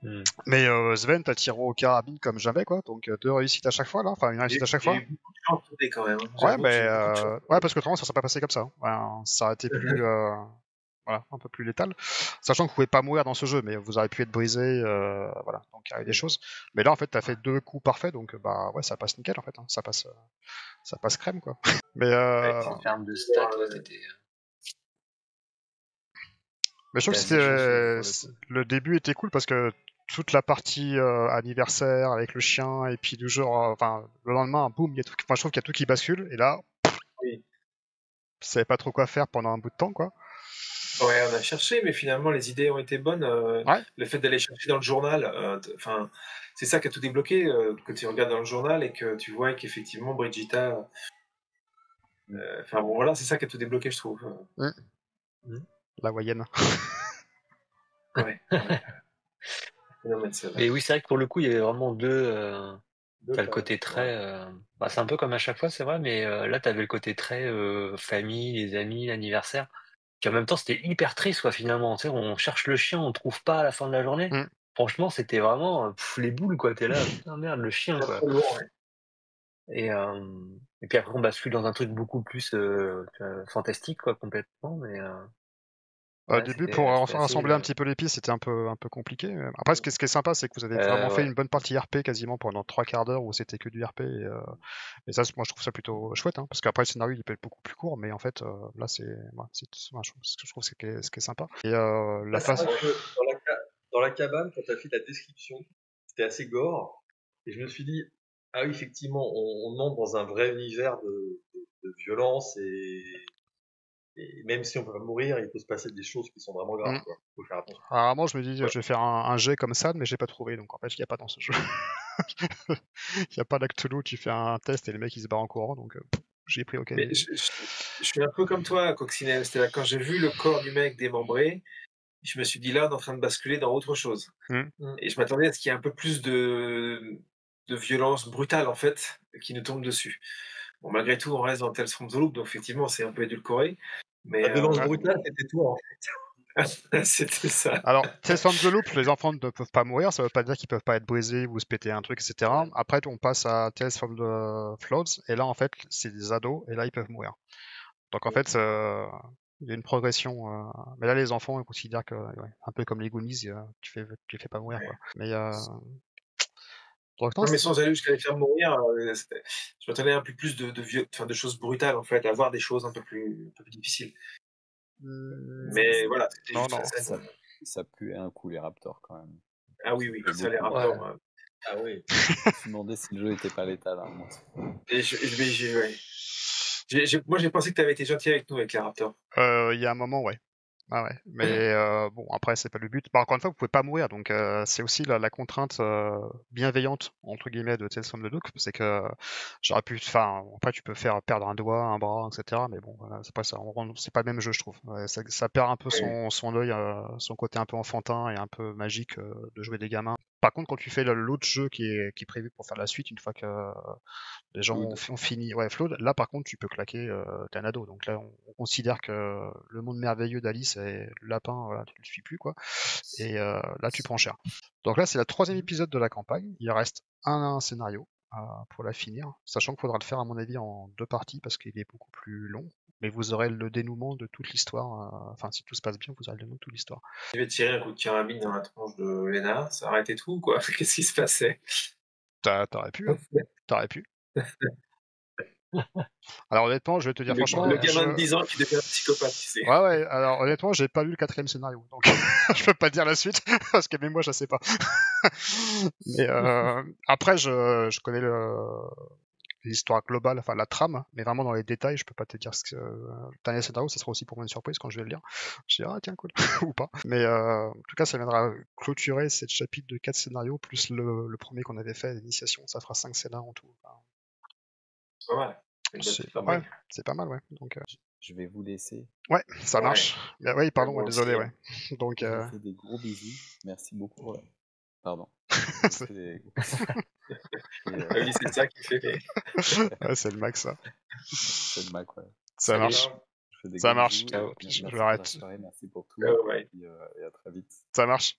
Hmm. Mais Sven t'a tiré au carabine comme jamais, quoi. Donc, 2 réussites à chaque fois, là. Enfin, une réussite à chaque fois. J'ai eu beaucoup de chance quand même. Hein. Ouais, J'avoue que j'ai eu beaucoup de chance. ouais, parce que autrement, ça serait pas passé comme ça. Ouais, ça aurait été plus, voilà, un peu plus létal. Sachant que vous pouvez pas mourir dans ce jeu, mais vous auriez pu être brisé, voilà. Donc il y a eu des choses. Mais là, en fait, t'as fait 2 coups parfaits, donc bah ouais, ça passe nickel, en fait. Hein. Ça passe crème, quoi. Mais En termes de stats, ouais, c'était. mais je trouve que assez chanceux, pour le coup. le début était cool parce que toute la partie anniversaire avec le chien, et puis du jour, enfin, le lendemain, boum, il y a tout, enfin, je trouve qu'il y a tout qui bascule, et là, Oui. je savais pas trop quoi faire pendant un bout de temps, quoi. Ouais, on a cherché, mais finalement, les idées ont été bonnes. Ouais. Le fait d'aller chercher dans le journal, enfin, c'est ça qui a tout débloqué, que tu regardes dans le journal et que tu vois qu'effectivement, Brigitta. Enfin, bon, voilà, c'est ça qui a tout débloqué, je trouve. La moyenne. Ouais. Phénomène, celle-là. Mais oui, c'est vrai que pour le coup, il y avait vraiment deux. Deux T'as le phases, côté ouais. très. Bah, c'est un peu comme à chaque fois, c'est vrai, mais là, t'avais le côté très famille, les amis, l'anniversaire. Qui en même temps, c'était hyper triste, quoi, finalement. Tu sais, on cherche le chien, on trouve pas à la fin de la journée. Mm. Franchement, c'était vraiment les boules, quoi. T'es là, putain, merde, le chien, C'est quoi. trop lourd, ouais. Et, et puis après, on bascule dans un truc beaucoup plus fantastique, quoi, complètement. Mais Au ouais, début, pour c'était assez. rassembler un petit peu les pistes, c'était un peu compliqué. Après, ce qui est sympa, c'est que vous avez vraiment fait Ouais. une bonne partie RP quasiment pendant 3/4 d'heure où c'était que du RP. Et ça, moi, je trouve ça plutôt chouette, hein, parce qu'après, le scénario, il peut être beaucoup plus court, mais en fait, là, c'est, ouais, je trouve ce qui est sympa. Et la C'est phase. vrai que dans la cabane, quand tu as fait la description, c'était assez gore. Et je me suis dit, ah oui, effectivement, on entre dans un vrai univers de violence et même si on peut pas mourir, il peut se passer des choses qui sont vraiment graves, Mm. quoi. Faut faire attention. Rarement, je me dis, Ouais. je vais faire un jet comme ça, mais j'ai pas trouvé, donc en fait, il n'y a pas dans ce jeu. Il n'y a pas d'Actulu, tu fais un test et le mec il se barre en courant, donc j'ai pris ok. Mais je suis un peu comme toi, Coccinelle. C'est-à-dire, quand j'ai vu le corps du mec démembré, je me suis dit là, on est en train de basculer dans autre chose. Et je m'attendais à ce qu'il y ait un peu plus de violence brutale, en fait, qui nous tombe dessus. Bon, malgré tout, on reste dans Tales from the Loop, donc effectivement, c'est un peu édulcoré. Mais La violence Ouais. brutale, c'était toi, en c'était ça. Alors, Tales from the Loop, les enfants ne peuvent pas mourir, ça veut pas dire qu'ils peuvent pas être brisés ou se péter un truc, etc. Ouais. Après, on passe à Tales from the Floods, et là, en fait, c'est des ados, et là, ils peuvent mourir. Donc, en fait, il y a une progression. Mais là, les enfants, ils considèrent que, ouais, un peu comme les Goonies, tu les fais pas mourir, quoi. Mais, donc, non, Non, mais sans aller jusqu'à les faire mourir, je m'attendais à un peu plus de choses brutales, en fait, à voir des choses un peu plus difficiles. Mais voilà, c'était non, juste non. la scène. Ça pue un coup les Raptors quand même. Ah oui, oui, ça, les beaucoup. rapports. Ouais. Ah oui. Je me suis demandé si le jeu était pas létal à un moment. Et ouais. Moi, j'ai pensé que tu avais été gentil avec nous, avec les raptors. Il y a un moment, ouais. Ah ouais. Mais bon, après, c'est pas le but. Bah, encore une fois, vous pouvez pas mourir, donc c'est aussi la contrainte bienveillante entre guillemets de Tales from the Loop, c'est que j'aurais pu, enfin, après tu peux faire perdre un doigt, un bras, etc. Mais bon, voilà, c'est pas ça. C'est pas le même jeu, je trouve. Ouais, ça perd un peu son œil, son côté un peu enfantin et un peu magique de jouer des gamins. Par contre, quand tu fais l'autre jeu qui est prévu pour faire la suite, une fois que les gens ont fini, ouais, Flood, là par contre tu peux claquer, t'es un ado, donc là on considère que le monde merveilleux d'Alice et le lapin, voilà, tu le suis plus, quoi, et là tu prends cher. Donc là c'est le 3e épisode de la campagne, il reste un scénario pour la finir, sachant qu'il faudra le faire à mon avis en 2 parties parce qu'il est beaucoup plus long, mais vous aurez le dénouement de toute l'histoire, enfin si tout se passe bien vous aurez le dénouement de toute l'histoire. Je vais tirer un coup de carabine dans la tronche de Lena, ça arrêtait tout, quoi. Qu'est-ce qui se passait? T'aurais pu, hein. T'aurais pu. Alors honnêtement, je vais te dire franchement, Le gamin de 10 ans qui devient un psychopathe, tu sais. Ouais, alors honnêtement, j'ai pas lu le 4e scénario, donc je peux pas dire la suite, parce que même moi, je sais pas. Mais après, je connais l'histoire globale, enfin la trame, mais vraiment dans les détails, je peux pas te dire ce que le dernier scénario, ça sera aussi pour moi une surprise quand je vais le lire. Je dirai, ah tiens, cool, ou pas. Mais en tout cas, ça viendra clôturer cette chapitre de 4 scénarios, plus le premier qu'on avait fait, l'initiation, ça fera 5 scénarios en tout. Enfin, C'est pas mal. c'est pas mal, ouais. Donc, Je vais vous laisser. ouais, ça marche. Mais oui, pardon, moi désolé, aussi, ouais. Donc, Je vous fais des gros bisous. Merci beaucoup. Pardon. C'est- oui, c'est ça qui fait. ouais, c'est le max, ça. C'est le Mac, ouais. Ça Salut. marche. Je fais des Ça gros marche. bisous. Ciao. Merci Je pour l'arrête. la soirée, merci pour tout. Ouais. Et à très vite. Ça marche.